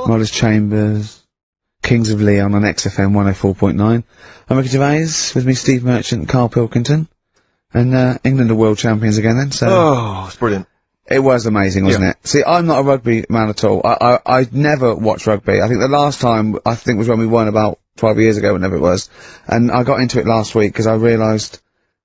Wallace Chambers, Kings of Leon on XFM 104.9. I'm Ricky Gervais, with me Steve Merchant and Karl Pilkington. And, England are world champions again then, so... Oh, it's brilliant. It was amazing, wasn't it? See, I'm not a rugby man at all. I never watched rugby. I think the last time, was when we won about 12 years ago, whenever it was. And I got into it last week because I realised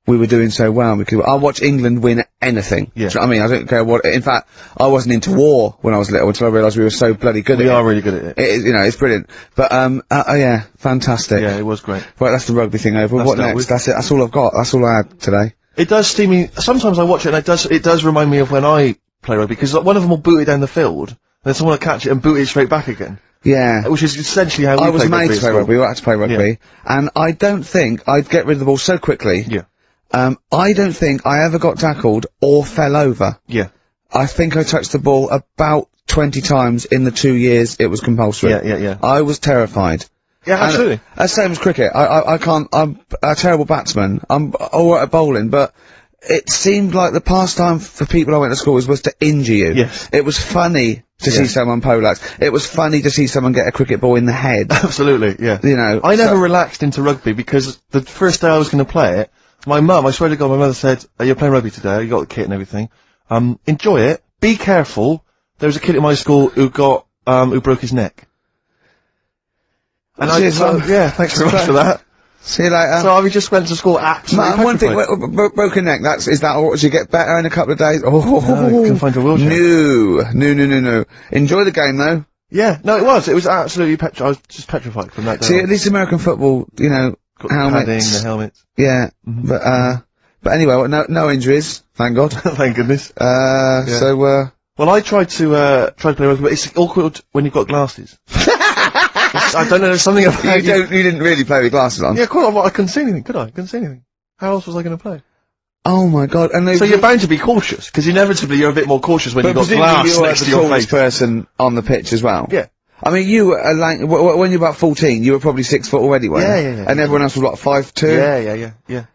we were doing so well. Because I'll watch England win anything. Yeah. Do you know what I mean? I don't care what... In fact, I wasn't into war when I was little until I realised we were so bloody good at it. We are really good at it. You know, it's brilliant. But, yeah, fantastic. Yeah, it was great. Right, that's the rugby thing over. What next? That's it. That's all I've got. That's all I had today. It does steam me. Sometimes I watch it and it does remind me of when I play rugby, because one of them will boot it down the field, and then someone will catch it and boot it straight back again. Yeah. Which is essentially how we play rugby. I was made to play rugby. We had to play rugby. And I don't think I'd get rid of the ball so quickly. Yeah. I don't think I ever got tackled or fell over. Yeah. I think I touched the ball about 20 times in the 2 years it was compulsory. Yeah. I was terrified. Yeah, absolutely. That's same as cricket. I can't, I'm a terrible batsman. I'm alright at bowling, but it seemed like the pastime for people I went to school was to injure you. Yes. It was funny to see someone poleaxe. It was funny to see someone get a cricket ball in the head. Absolutely, yeah. You know. I never relaxed into rugby because the first day I was going to play it, my mum, I swear to God, my mother said, you're playing rugby today, you got the kit and everything. Enjoy it, be careful. There was a kid at my school who who broke his neck. And yeah, thanks very much for that. See you later. So we just went to school absolutely one thing, broken neck, is that or you get better in a couple of days? Oh, no, you can find a wheelchair. No. Enjoy the game though. Yeah, no, it was absolutely I was just petrified from that day. See, at least American football, you know, got helmets. The padding, the helmets. Yeah, but anyway, no injuries, thank God. Thank goodness. So, well, I tried to play rugby, but it's awkward when you've got glasses. I don't know, there's something about you didn't really play with glasses on? Yeah, of course, I couldn't see anything, could I? I couldn't see anything. How else was I going to play? Oh my God, so you're bound to be cautious, because inevitably you're a bit more cautious when you've got glass next to your face. But the tallest person on the pitch as well? Yeah. I mean, you were when you were about 14, you were probably 6 foot already, weren't you? Yeah. And everyone else was, what, 5'2"? Yeah.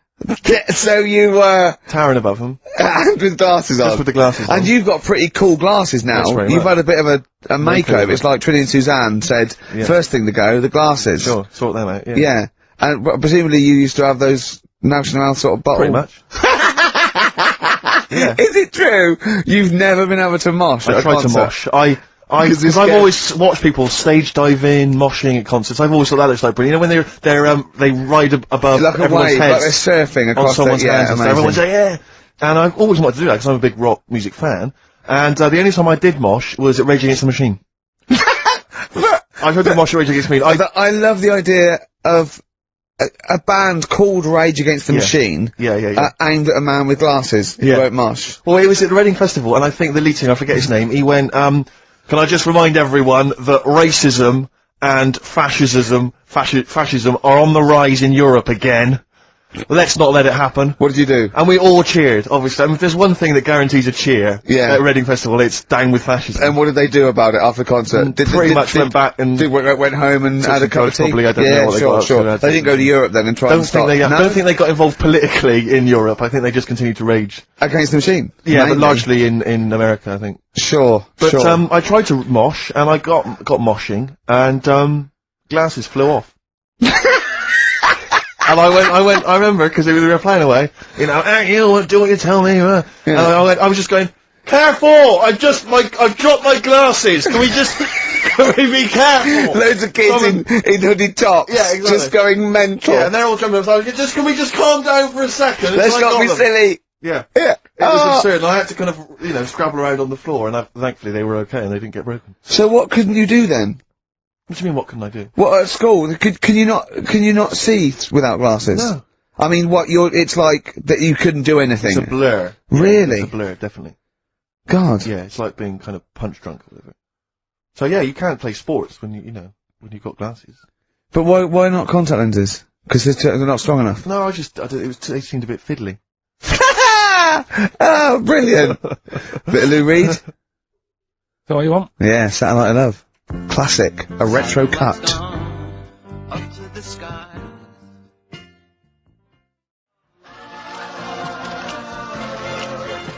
So you were... towering above them. And with glasses on. Just with the glasses on. And you've got pretty cool glasses now. You've had a bit of a makeover. It's like Trinity and Suzanne said, first thing to go, the glasses. Sure, sort them out, yeah. Yeah. And presumably you used to have those National Health sort of bottles. Pretty much. Yeah. Is it true? You've never been able to mosh at a concert? I tried to mosh. Because I've always watched people stage dive in, moshing at concerts. I've always thought that looks like brilliant. You know, when they ride above like everyone's heads. Like they're surfing across someone's hands. And everyone's like, yeah. And I've always wanted to do that because I'm a big rock music fan. And the only time I did mosh was at Rage Against the Machine. I've heard the mosh at Rage Against the Machine. I love the idea of a band called Rage Against the Machine. Yeah. Aimed at a man with glasses who won't mosh. Well, it was at the Reading Festival, and I think the lead singer, I forget his name, he went, can I just remind everyone that racism and fascism are on the rise in Europe again. Let's not let it happen. What did you do? And we all cheered, obviously. I mean, if there's one thing that guarantees a cheer at Reading Festival, it's down with fascism. And what did they do about it after the concert? Pretty much went back and... went home and had a cup of tea? Probably, I don't know what they got sure. They didn't go to Europe then and try and stop. I don't think they got involved politically in Europe. I think they just continued to rage. Against the Machine? Yeah, but largely in America, I think. Sure. I tried to mosh, and I got moshing, and, glasses flew off. And I remember, because we were playing away, you know, you do what you tell me, And I was just going, careful! I've dropped my glasses! Can we be careful? Loads of kids in hooded tops. Yeah, exactly. Just going mental. Yeah, and they're all jumping up. So can we just calm down for a second? Let's not be silly. Yeah. It was absurd, and I had to kind of, scrabble around on the floor, and thankfully they were okay, and they didn't get broken. So what couldn't you do then? What do you mean, what couldn't I do? What, at school? Can you not see without glasses? No. I mean, it's like that you couldn't do anything. It's a blur. Really? It's a blur, definitely. God. Yeah, it's like being kind of punch drunk or whatever. So yeah, you can't play sports when when you've got glasses. But why not contact lenses? Because they're not strong enough. No, they seemed a bit fiddly. Oh, brilliant. Bit of Lou Reed. Is that what you want? Yeah, Satellite of Love. Classic. A retro cut.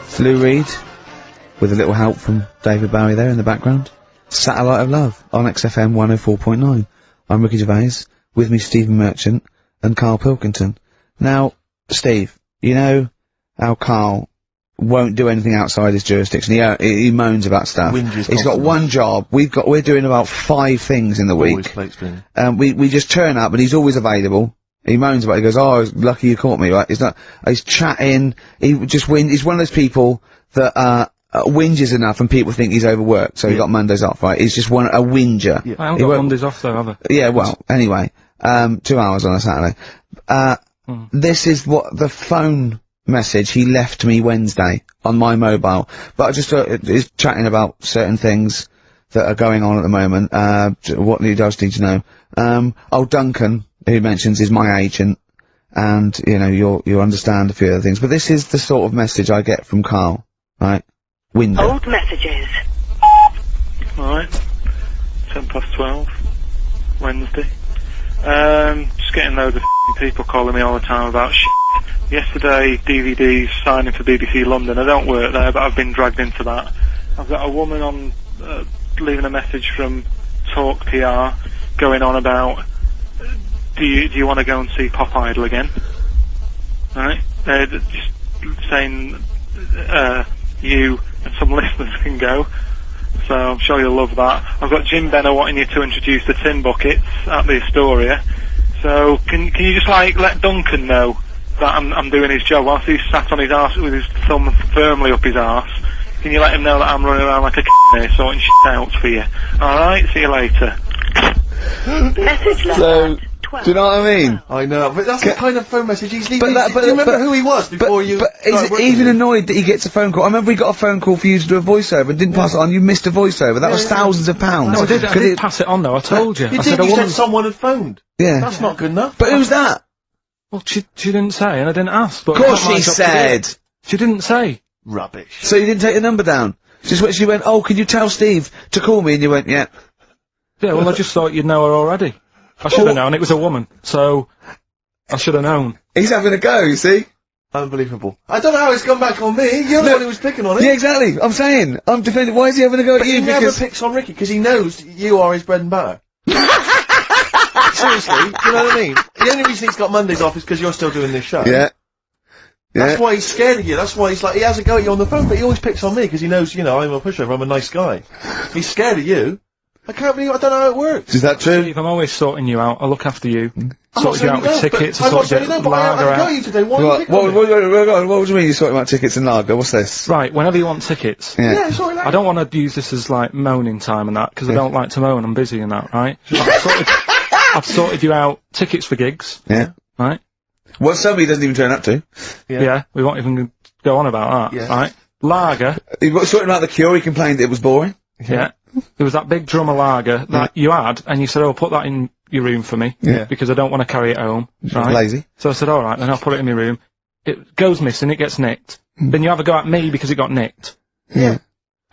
It's Lou Reed, with a little help from David Bowie there in the background. Satellite of Love on XFM 104.9. I'm Ricky Gervais, with me Stephen Merchant and Karl Pilkington. Now, Steve, you know how Karl won't do anything outside his jurisdiction. He moans about stuff. He's got one job. We're doing about 5 things in the week. We just turn up and he's always available. He moans about it. He goes, "Oh, lucky you caught me," right? He's chatting. He's one of those people that, whinges enough and people think he's overworked, so he got Mondays off, right? He's just a whinger. I haven't got Mondays off though, have I? Yeah, well, anyway, 2 hours on a Saturday. This is what the phone message he left me Wednesday on my mobile, but I just he's chatting about certain things that are going on at the moment, what he does need to know. Duncan, who mentions, is my agent, and, you know, you'll understand a few other things, but this is the sort of message I get from Karl, right? Window. Old messages. Alright. 12:10, Wednesday. Just getting loads of people calling me all the time about shit. Yesterday, DVD's signing for BBC London. I don't work there, but I've been dragged into that. I've got a woman on, leaving a message from Talk PR, going on about, do you want to go and see Pop Idol again? Right? Just saying, you and some listeners can go, so I'm sure you'll love that. I've got Jim Benner wanting you to introduce the tin buckets at the Astoria, so can you just like let Duncan know that I'm doing his job whilst he's sat on his arse with his thumb firmly up his arse? Can you let him know that I'm running around like a here sorting shit out for you? Alright, see you later. Message letter. So, do you know what I mean? I know, but that's the kind of phone message he's leaving. Do you remember who he was before you... But he's even annoyed that he gets a phone call. I remember he got a phone call for you to do a voiceover and didn't pass it on. You missed a voiceover. That was thousands of pounds. No, I did pass it on though, I told you. You said someone had phoned. Yeah. That's not good enough. But who's that? Well, she didn't say, and I didn't ask, but... Of course she said! She didn't say. Rubbish. So you didn't take the number down? She went, "Oh, can you tell Steve to call me?" And you went, "Yeah." Yeah, well, I just thought you'd know her already. I should have known, it was a woman, so... I should have known. He's having a go, you see? Unbelievable. I don't know how it's come back on me. You're the one who was picking on it. Yeah, exactly. I'm saying. I'm defending. Why is he having a go at you? He never picks on Ricky, because he knows you are his bread and butter. Seriously, do you know what I mean? The only reason he's got Mondays off is because you're still doing this show. Yeah. That's why he's scared of you. That's why he's like, he has a go at you on the phone, but he always picks on me, because he knows, you know, I'm a pushover, I'm a nice guy. He's scared of you. I can't believe, I don't know how it works. Is that true? Steve, I'm always sorting you out. I look after you. Sorted you out with tickets, I sorted you out with I lager got out. you today, why are you What do you mean you're sorting about tickets and lager? What's this? Right, whenever you want tickets. Yeah, sorry, I don't want to use this as, like, moaning time and that, because I don't like to moan, I'm busy and that, right? I've sorted you out tickets for gigs. Yeah. Right? Well, somebody doesn't even turn up to. Yeah, we won't even go on about that, right? Lager. He was sorting out the Cure, he complained it was boring. Yeah. There was that big drum of lager that you had, and you said, "Oh, put that in your room for me." Yeah. Because I don't want to carry it home. Right? Lazy. So I said, "Alright, then I'll put it in my room." It goes missing, it gets nicked. Then you have a go at me because it got nicked. Yeah.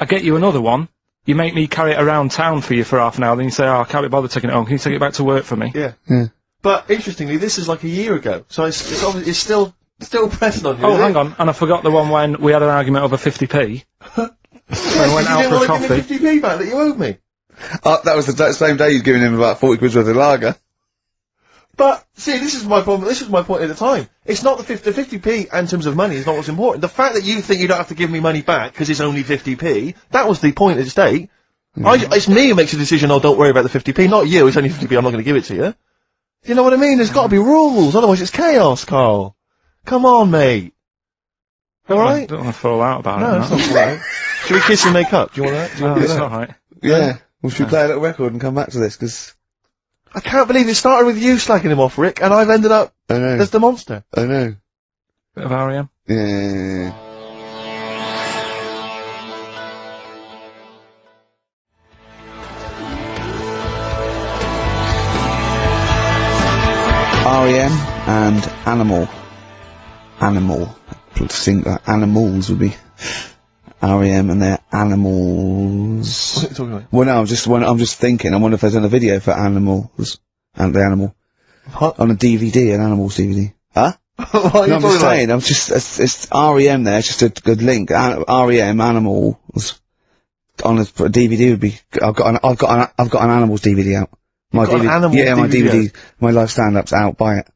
I get you another one. You make me carry it around town for you for half an hour, then you say, "Oh, I can't be bothered taking it home. Can you take it back to work for me?" Yeah. Yeah. But, interestingly, this is like a year ago, so it's obviously, it's still pressing on you. Oh, hang on, and I forgot the one when we had an argument over 50p. I went out for a coffee. You didn't want to give me 50p back that you owed me. That was the same day you'd given him about 40 quid worth of lager. But, see, this is my problem, this was my point at the time. It's not the 50p in terms of money is not what's important. The fact that you think you don't have to give me money back because it's only 50p, that was the point at stake. It's me who makes the decision, "Oh, don't worry about the 50p, not you, it's only 50p, I'm not going to give it to you." Do you know what I mean? There's got to be rules, otherwise it's chaos, Karl. Come on, mate. Alright? I don't want to fall out about No, it. it's not alright. Should we kiss and make up? Do you want that? No, it's alright. Yeah. Well, should we play a little record and come back to this? Because I can't believe it started with you slagging him off, Rick, and I've ended up I know. as the monster. I know. Bit of R.E.M. Yeah. R.E.M. and Animal. Animals would be R.E.M. and their Animals. What are you talking about? Well, no, I'm just thinking. I wonder if there's a video for Animals and the Animal What? on a DVD, an Animals DVD. Huh? What are you No, I'm talking just about? saying. I'm just it's R.E.M. there. It's just a good link. R.E.M. Animals. on a DVD would be. I've got an Animals DVD out. My got an DVD, Animals yeah, my DVD DVD, my live stand-up's out. Buy it.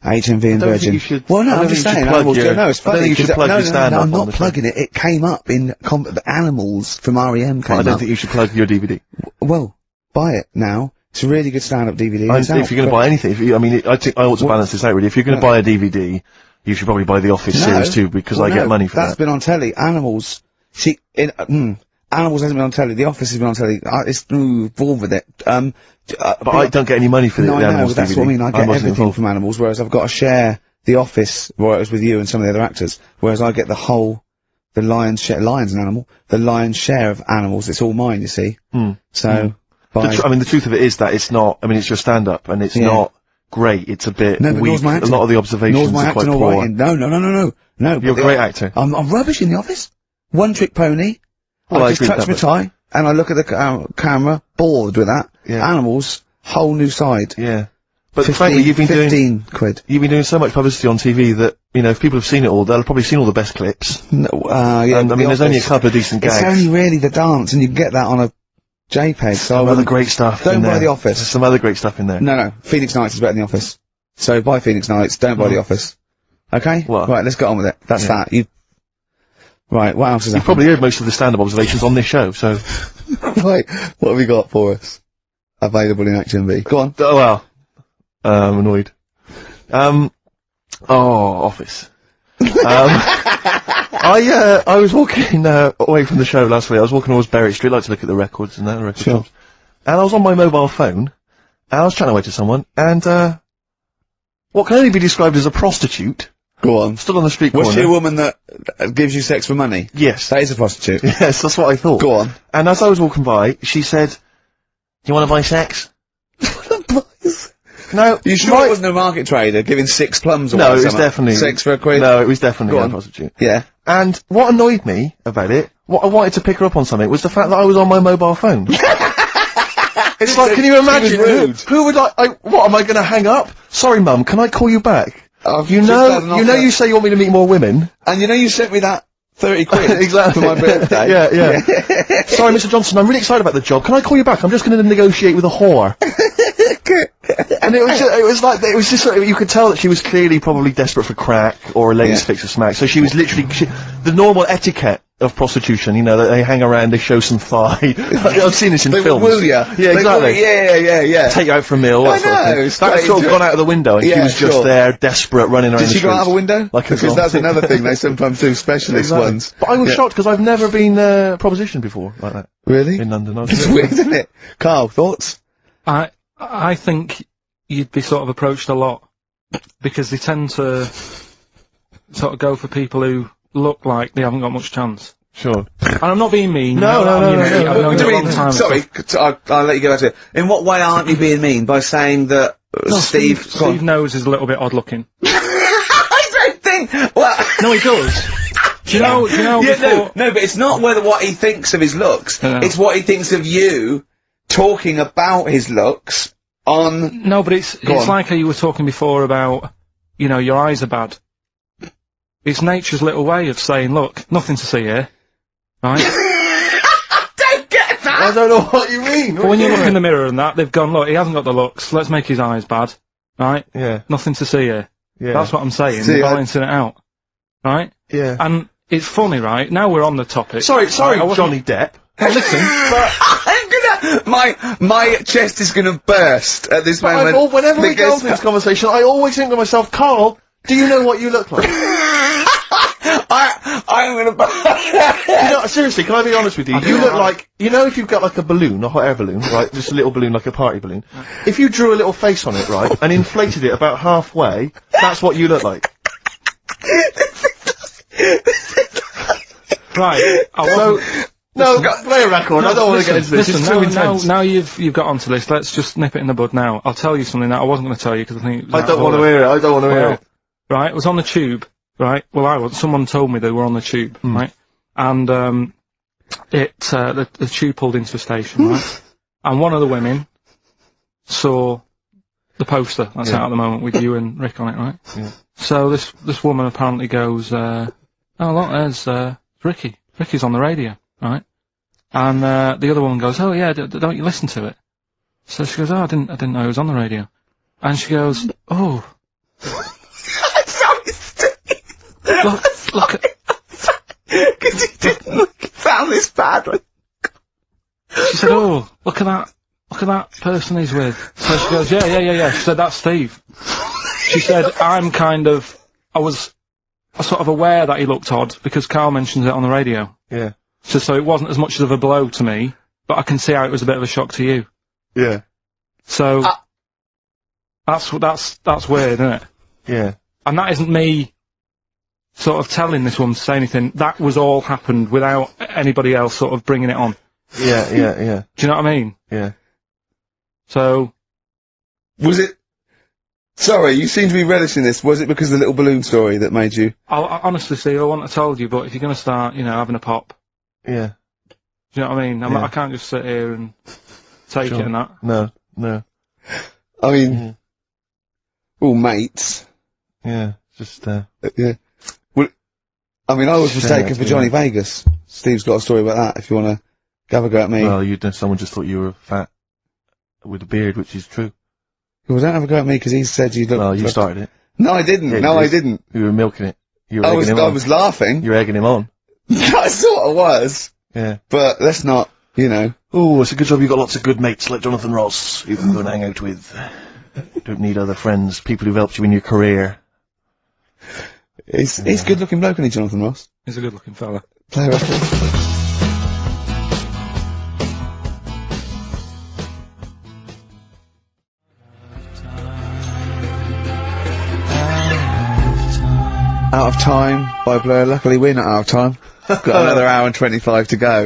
HMV and don't Virgin. think you should- Well, no, I don't I'm just think you saying. should plug Animals, your- no, it's I don't funny. think you should 'cause plug your no, stand-up I'm on not the show. plugging it. It came up in the Animals from REM. Came I don't up. think you should plug your DVD. Well, buy it now. It's a really good stand-up DVD. If It's you're out. going to buy anything, I think I ought to balance this out really. If you're going to buy a DVD, you should probably buy the Office series too, because I get money for That's that. been on telly. Animals. Animals hasn't been on telly. The Office has been on telly. It's bored with it. But I don't get any money for No, the I know, Animals but that's DVD. what I mean. I get wasn't everything involved. from Animals, whereas I've got to share The Office royalties with you and some of the other actors, whereas I get the lion's share. Lion's an animal. The lion's share of Animals. It's all mine, you see. So, The truth of it is that it's not. I mean, it's your stand-up, and it's not great. It's a bit No, but weak. nor's my A acting. lot of the observations Nor's my are quite acting or poor. writing. No. You're a great actor. I'm rubbish in The Office. One trick pony. Well, I I just agree with touch my that, tie and I look at the camera, bored with that. Yeah. Animals, whole new side. Yeah. But frankly, you've been doing 15 quid. You've been doing so much publicity on TV that, if people have seen it all, they'll have probably seen all the best clips. No, yeah. And, but there's The only a Office, couple of decent gags. It's only really the dance, and you can get that on a JPEG. So Some other great stuff Don't in buy there. The Office. There's some other great stuff in there. No. Phoenix Nights is better than The Office. So buy Phoenix Nights, don't buy The Office. Okay? What? Right, let's get on with it. That's that. Right, what else is You've probably heard most of the stand-up observations on this show, so... Right, what have we got for us? Available in HMV. Go on. Oh, well. I'm annoyed. Office. I was walking away from the show last week. I was walking towards Berwick Street, like to look at the records and that, the record Sure. shops. And I was on my mobile phone, and I was chatting away to someone, and what can only be described as a prostitute Go on. stood on the street Was corner. she a woman that gives you sex for money? Yes. That is a prostitute. Yes, that's what I thought. Go on. And as I was walking by, she said, "Do you want to buy sex?" No, You sure it wasn't a market trader giving 6 plums away? No, it was something? definitely 6 for a quid? No, it was definitely Go a on. prostitute. Yeah. And what annoyed me about it, what I wanted to pick her up on something, was the fact that I was on my mobile phone. It's like, can you imagine? rude. Who would what am I going to hang up? Sorry, Mum, can I call you back? You you say you want me to meet more women. And you sent me that 30 quid Exactly. for my birthday. yeah. Sorry, Mr. Johnson, I'm really excited about the job. Can I call you back? I'm just going to negotiate with a whore. And it was just you could tell that she was clearly probably desperate for crack or a latest fix of smack. So she was literally the normal etiquette of prostitution. That they hang around, they show some thigh. I've seen this in They films. will ya. Yeah, exactly. Yeah. Take you out for a meal. That sort of thing. That's sort of gone out of the window, and she Yeah, was just sure. there, desperate, running around. Did she go out of a window? Like a because zombie. that's another thing they sometimes do, specialist ones. But I was Yeah. shocked because I've never been propositioned before like that Really? in London. It's weird, isn't it? Carl, thoughts? I think you'd be sort of approached a lot because they tend to sort of go for people who look like they haven't got much chance. Sure. And I'm not being mean. No. I've known What do you a you long mean? time. Sorry, I'll let you go back to it. In what way aren't you being mean? By saying that No, Steve... Steve knows is a little bit odd looking. I don't think... Well... No, he does. Do you know Yeah, before... no, but it's not what he thinks of his looks. No. It's what he thinks of you talking about his looks on... No, but it's on. like how you were talking before about, your eyes are bad. It's nature's little way of saying, look, nothing to see here. Right? I don't get that! I don't know what you mean. But when you look in the mirror and that, they've gone, look, he hasn't got the looks, let's make his eyes bad. Right? Yeah. Nothing to see here. Yeah. That's what I'm saying. See, They're I- balancing it out. Right? Yeah. And it's funny, right? Now we're on the topic. Sorry, Right, I wasn't- Johnny Depp. Hey, listen. I'm gonna... My chest is gonna burst at this moment. Whenever we go because- into this conversation, I always think to myself, Carl, do you know what you look like? I'm gonna... Seriously, can I be honest with you? You look like, if you've got like a balloon, a hot air balloon, right, just a little balloon, like a party balloon, if you drew a little face on it, right, and inflated it about halfway, that's what you look like. Right. I wasn't... No, play a record, I don't want to get into this, Listen, it's too intense. now you've got onto this, let's just nip it in the bud now. I'll tell you something that I wasn't going to tell you because I think... I don't want to hear it, Right, it was on the tube, right? Well, someone told me they were on the tube, right? And, the tube pulled into a station, right? And one of the women saw the poster that's out at the moment with you and Rick on it, right? Yeah. So this woman apparently goes, oh look, there's, Ricky. Ricky's on the radio, right? And the other woman goes, "Oh yeah, don't you listen to it?" So she goes, "Oh, I didn't know it was on the radio." And she goes, "Oh, Sorry, Steve. look at." Because he didn't sound this bad. She said, "Oh, look at that person he's with." So she goes, "Yeah." She said, "That's Steve." She said, I was sort of aware that he looked odd because Karl mentions it on the radio. Yeah. So it wasn't as much of a blow to me, but I can see how it was a bit of a shock to you. Yeah. So that's weird, isn't it? Yeah. And that isn't me sort of telling this woman to say anything. That was all happened without anybody else sort of bringing it on. Yeah. Do you know what I mean? Yeah. So Was it... Sorry, you seem to be relishing this. Was it because of the little balloon story that made you... I honestly, Steve, I wouldn't have told you, but if you're going to start, having a pop, Yeah. do you know what I mean? I can't just sit here and take it and that. No. I mean... All mates. Yeah. Just, Yeah. Well, I mean, I was mistaken for Johnny Vegas. Steve's got a story about that, if you want to have a go at me. well, someone just thought you were fat with a beard, which is true. Well, don't have a go at me, because he said you looked... Well, you started it. No, I didn't. Yeah, I didn't. You were milking it. You were egging him I on. was laughing. You were egging him on. I sort of was. Yeah. But let's not, Oh, it's a good job you got lots of good mates like Jonathan Ross you can go and hang out with. Don't need other friends, people who've helped you in your career. He's a good-looking bloke, isn't he, Jonathan Ross? He's a good-looking fella. Play a record. Out of Time by Blur. Luckily we're not out of time. Got another hour and 25 to go.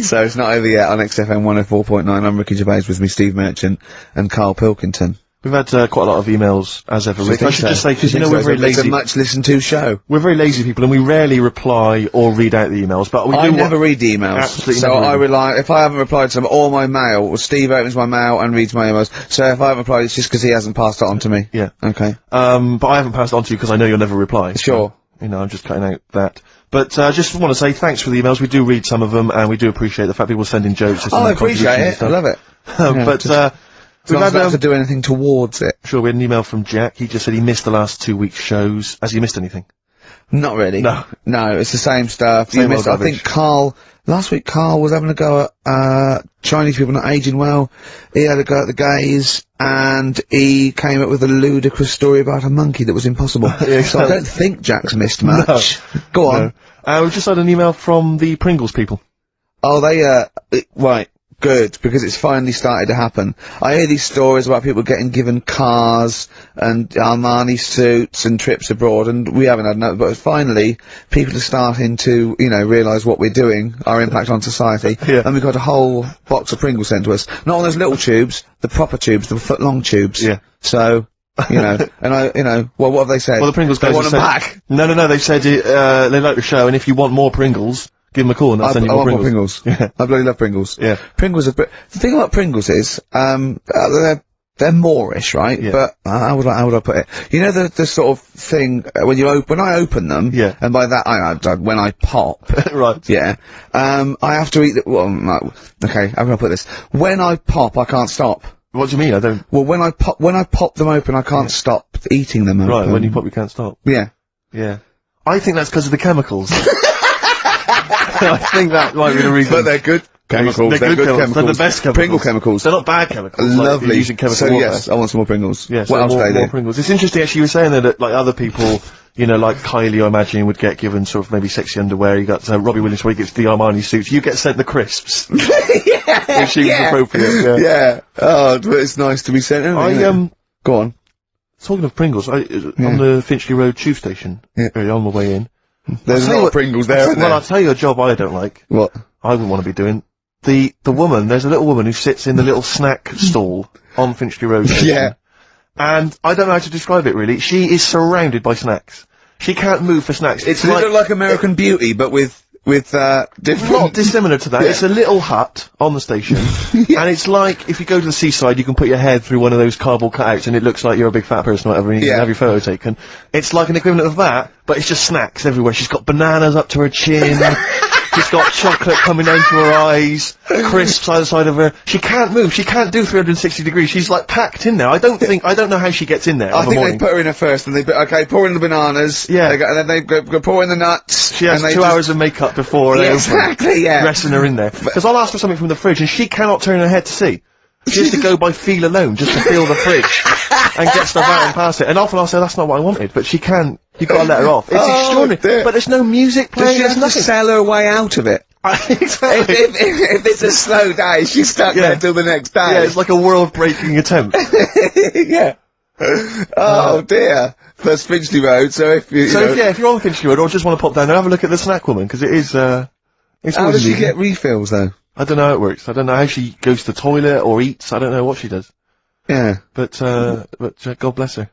So it's not over yet on XFM 104.9. I'm Ricky Gervais, with me Steve Merchant and Karl Pilkington. We've had quite a lot of emails, as ever, Rick. I should just say, because we're very It's a lazy. much listened to show. We're very lazy people, and we rarely reply or read out the emails, but we do... I never read the emails. Absolutely so never read I them. rely, if I haven't replied to them, or my mail, or Steve opens my mail and reads my emails. So if I haven't replied, it's just because he hasn't passed it on to me. Yeah. Okay. But I haven't passed it on to you because I know you'll never reply. Sure. So, I'm just cutting out that. But I just want to say thanks for the emails. We do read some of them, and we do appreciate the fact people send in jokes. I appreciate it. I love it. But We've had to do anything towards it. Sure, we had an email from Jack. He just said he missed the last 2 weeks' shows. Has he missed anything? Not really. No. No, it's the same stuff. Same You missed, old I think last week Karl was having a go at, Chinese people not aging well. He had a go at the gays, and he came up with a ludicrous story about a monkey that was impossible. Yeah, so I don't think Jack's missed much. Go on. No. We've just had an email from the Pringles people. Oh, right. Good, because it's finally started to happen. I hear these stories about people getting given cars and Armani suits and trips abroad, and we haven't had enough, but finally, people are starting to, realise what we're doing, our impact on society, Yeah. and we've got a whole box of Pringles sent to us. Not on those little tubes, the proper tubes, the foot-long tubes. Yeah. So, and well, what have they said? Well, the Pringles They guys want have them said- back. No, they said they like the show, and if you want more Pringles, give them a call and they'll send you I more want Pringles. more Pringles. Yeah. I bloody love Pringles. Yeah. Pringles are... The thing about Pringles is, they're Moorish, right? Yeah. But, how would I put it? You know the sort of thing, when I open them... Yeah. And by that, when I pop... Right. Yeah. I have to eat okay, how can I put this? When I pop, I can't stop. What do you mean? I don't... Well, when I pop them open, I can't stop eating them open. Right, when you pop, you can't stop. Yeah. Yeah. I think that's because of the chemicals. I think that might be the reason. But they're good chemicals. They're good chemicals. They're the best chemicals. Pringle chemicals. They're not bad chemicals. Like Lovely. you're using chemical so warfare. yes, I want some more Pringles. Yes, what else more, do they more do? Pringles. It's interesting actually you were saying that like other people, like Kylie I imagine would get given sort of maybe sexy underwear. You got Robbie Williams where he gets the Armani suits. You get sent the crisps. Yeah, Which seems appropriate. Yeah. Oh, but it's nice to be sent. Isn't it? Go on. Talking of Pringles, on the Finchley Road tube station, on my way in. There's a lot of Pringles there, isn't there? Well, I'll tell you a job I don't like. What? I wouldn't want to be doing. The woman, there's a little woman who sits in the little snack stall on Finchley Road station. Yeah. And I don't know how to describe it really. She is surrounded by snacks. She can't move for snacks. It's like American Beauty, but with different... Not dissimilar to that. Yeah. It's a little hut on the station, and it's like if you go to the seaside, you can put your head through one of those cardboard cutouts, and it looks like you're a big fat person, or whatever, and you can have your photo taken. It's like an equivalent of that, but it's just snacks everywhere. She's got bananas up to her chin, She's got chocolate coming down to her eyes, crisps either side of her. She can't move. She can't do 360 degrees. She's like packed in there. I don't know how she gets in there. I think they put her in her first, and okay, pour in the bananas. Yeah. And then they go pour in the nuts. She has 2 hours of makeup before they exactly, yeah. dressing her in there. Because I'll ask for something from the fridge, and she cannot turn her head to see. She has to go by feel alone, just to feel the fridge, and get stuff out and pass it. And often I'll say, that's not what I wanted, but she can't. You've got to let her off. It's extraordinary. Dear. But there's no music playing. Does she have to nothing. sell her way out of it? Exactly. If it's a slow day, she's stuck there till the next day. Yeah, it's like a world-breaking attempt. Yeah. Oh dear. That's Finchley Road, so if you if you're on Finchley Road or just want to pop down there, have a look at the snack woman, because it is, it's how does she really- get refills though? I don't know how it works. I don't know how she goes to the toilet or eats. I don't know what she does. Yeah. But God bless her.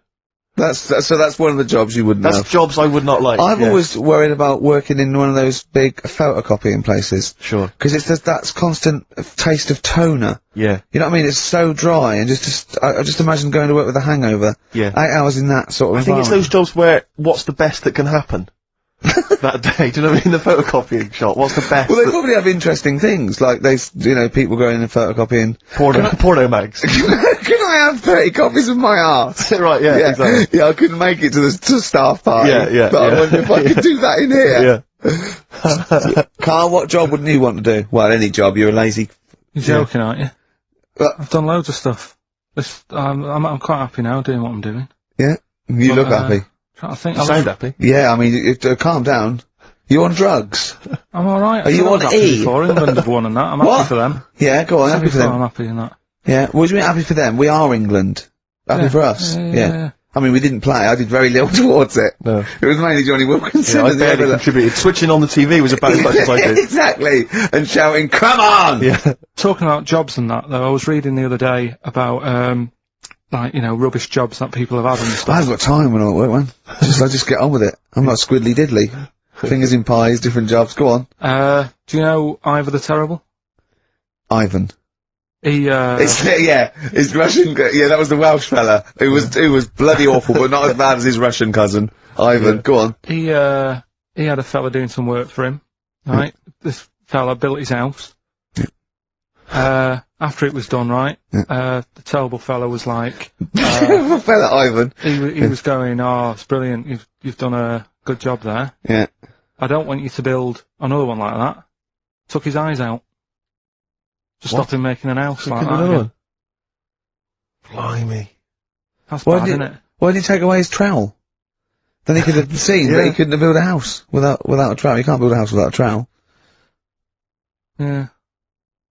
So that's one of the jobs you wouldn't That's have. jobs I would not like. I've always worried about working in one of those big photocopying places. Sure. Because it's just that constant taste of toner. Yeah. You know what I mean? It's so dry, and I just imagine going to work with a hangover. Yeah. 8 hours in that sort of I think it's those jobs where, what's the best that can happen? That day, do you know what I mean? The photocopying shop, what's the best? Well, they probably have interesting things, like people going in and photocopying. Porno mags. Can I have 30 copies of my arse? Right, yeah, exactly. Yeah, I couldn't make it to the staff party. Yeah, But I wonder if I could do that in here. Yeah. Carl, what job wouldn't you want to do? Well, any job. You're a lazy. You're joking, aren't you? Well- I've done loads of stuff. I'm quite happy now doing what I'm doing. Yeah. You look happy. Trying to think. You sound happy. Yeah, I mean, calm down. You on drugs? I'm alright. Are you on E? Before England have won and that. I'm happy for them. Yeah, go on, happy for them. I'm happy in that. Yeah, what do you mean happy for them? We are England. Happy for us. Yeah. I mean, we didn't play. I did very little towards it. No. It was mainly Johnny Wilkinson. I barely contributed. Switching on the TV was about as much as I did. Exactly. And shouting, come on! Yeah. Talking about jobs and that, though, I was reading the other day about, rubbish jobs that people have had and I stuff. haven't got time when I'm at work, man. I just get on with it. I'm not squiddly diddly. Fingers in pies, different jobs. Go on. Do you know Ivor the Terrible? Ivan. He, His Russian, that was the Welsh fella. It was bloody awful, but not as bad as his Russian cousin. Ivan, go on. he had a fella doing some work for him, right? This fella built his house. After it was done, right, the terrible fella was like, fella Ivan. he was going, oh, it's brilliant, you've done a good job there. Yeah. I don't want you to build another one like that. Took his eyes out. Just stopped him making an house like that. Again. Blimey. That's bad, isn't it? Why did he take away his trowel? Then he could have seen that he couldn't have built a house without a trowel. You can't build a house without a trowel. Yeah.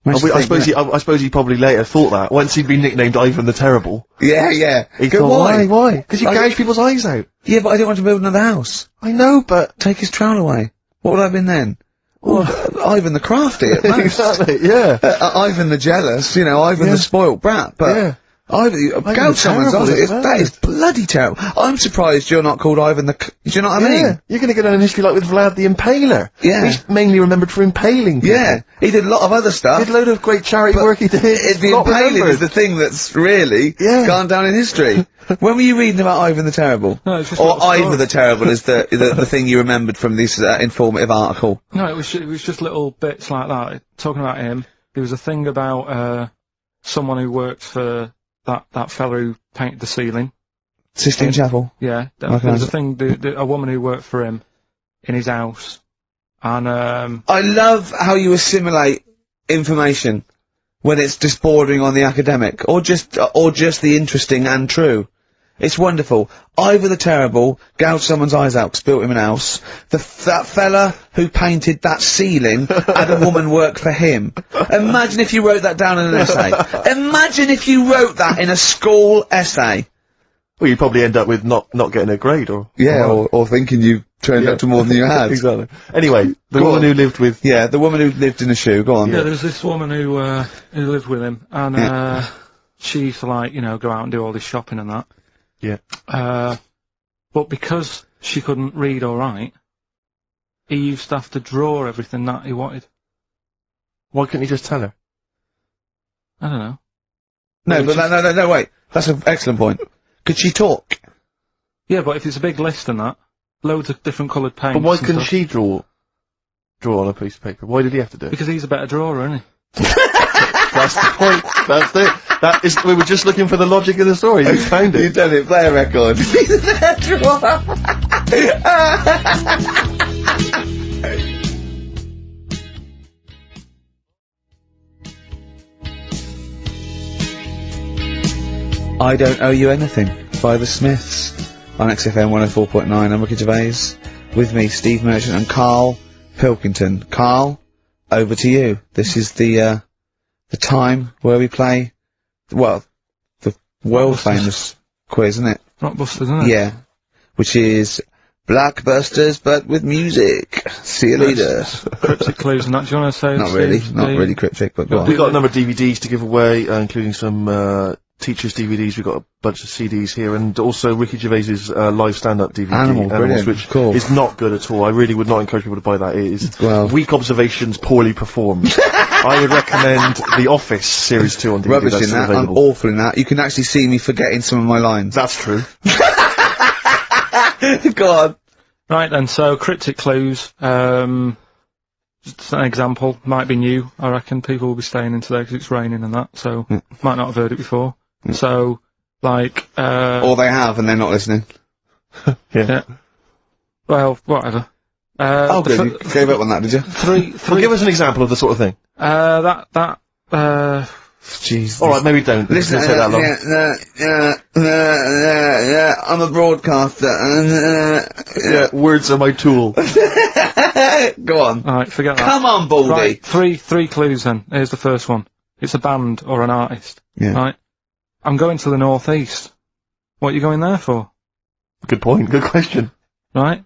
I suppose he probably later thought that, once he'd been nicknamed Ivan the Terrible. Yeah. He thought, why? Because you gouge people's eyes out. Yeah, but I didn't want to build another house. I know, but... Take his trowel away. What would I have been then? Well, Ivan the Crafty at most. Exactly, yeah. Ivan the Jealous, Ivan the spoilt brat, but... Yeah. Gouge someone's eyes, that is bloody terrible. I'm surprised you're not called Ivan the... Do you know what I mean? You're gonna get on in history like with Vlad the Impaler. Yeah. He's mainly remembered for impaling people. Yeah. He did a lot of other stuff. He did a load of great charity work he did. The impaling is the thing that's really gone down in history. When were you reading about Ivan the Terrible? No, it's just or Ivan the Terrible is the thing you remembered from this informative article? No, it was just little bits like that. Talking about him, there was a thing about someone who worked for that fella who painted the ceiling. Sistine Chapel? Yeah. There was a thing, a woman who worked for him in his house. And, I love how you assimilate information when it's just bordering on the academic, or just the interesting and true. It's wonderful. Ivor the Terrible gouged someone's eyes out 'cause built him an house. That fella who painted that ceiling had a woman work for him. Imagine if you wrote that down in an essay. Imagine if you wrote that in a school essay. Well, you'd probably end up with not getting a grade, or... Yeah, or thinking you turned up to more than you had. Exactly. Anyway, the woman who lived with... Yeah, the woman who lived in a shoe, go on. Yeah, there's this woman who lived with him, and, she used to, go out and do all this shopping and that. Yeah. But because she couldn't read or write, he used to have to draw everything that he wanted. Why couldn't he just tell her? I don't know. No, wait. That's an excellent point. Could she talk? Yeah, but if it's a big list and that, loads of different coloured paints. But why couldn't she draw? draw on a piece of paper? Why did he have to do it? Because he's a better drawer, isn't he? That's the point. That's it. That is, we were just looking for the logic of the story. You found it. You've done it. Play a record. I Don't Owe You Anything by the Smiths on XFM 104.9. I'm Ricky Gervais. With me, Steve Merchant and Karl Pilkington. Karl, over to you. This is the time where we play, well, the world famous quiz, isn't it? Rockbusters, isn't it? Yeah. Which is Blockbusters, but with music. See you later. Cryptic clues and that. Do you want to say? Not really. Steve, Not really cryptic, but go on. We've got a number of DVDs to give away, including some, teachers' DVDs. We've got a bunch of CDs here, and also Ricky Gervais's live stand-up DVD, Animals, which cool. is not good at all. I really would not encourage people to buy that. It is Well. weak observations, poorly performed. I would recommend The Office Series 2 on DVD. Rubbish That's in still that. I'm available. awful in that. You can actually see me forgetting some of my lines. That's true. Go on. Right then, so cryptic clues, just an example, might be new, I reckon. People will be staying in today because it's raining and that, so might not have heard it before. So, like, Or they have and they're not listening. yeah. Well, whatever. Oh, good. You gave up on that, did you? Well, give us an example of the sort of thing. Jesus. Alright, maybe don't. Listen, It's gonna take that long. I'm a broadcaster. Yeah, words are my tool. Go on. Alright, forget that. Come on, Baldy. Right, three clues then. Here's the first one. It's a band or an artist. Yeah. Right? I'm going to the northeast. What are you going there for? Good point, good question. Right?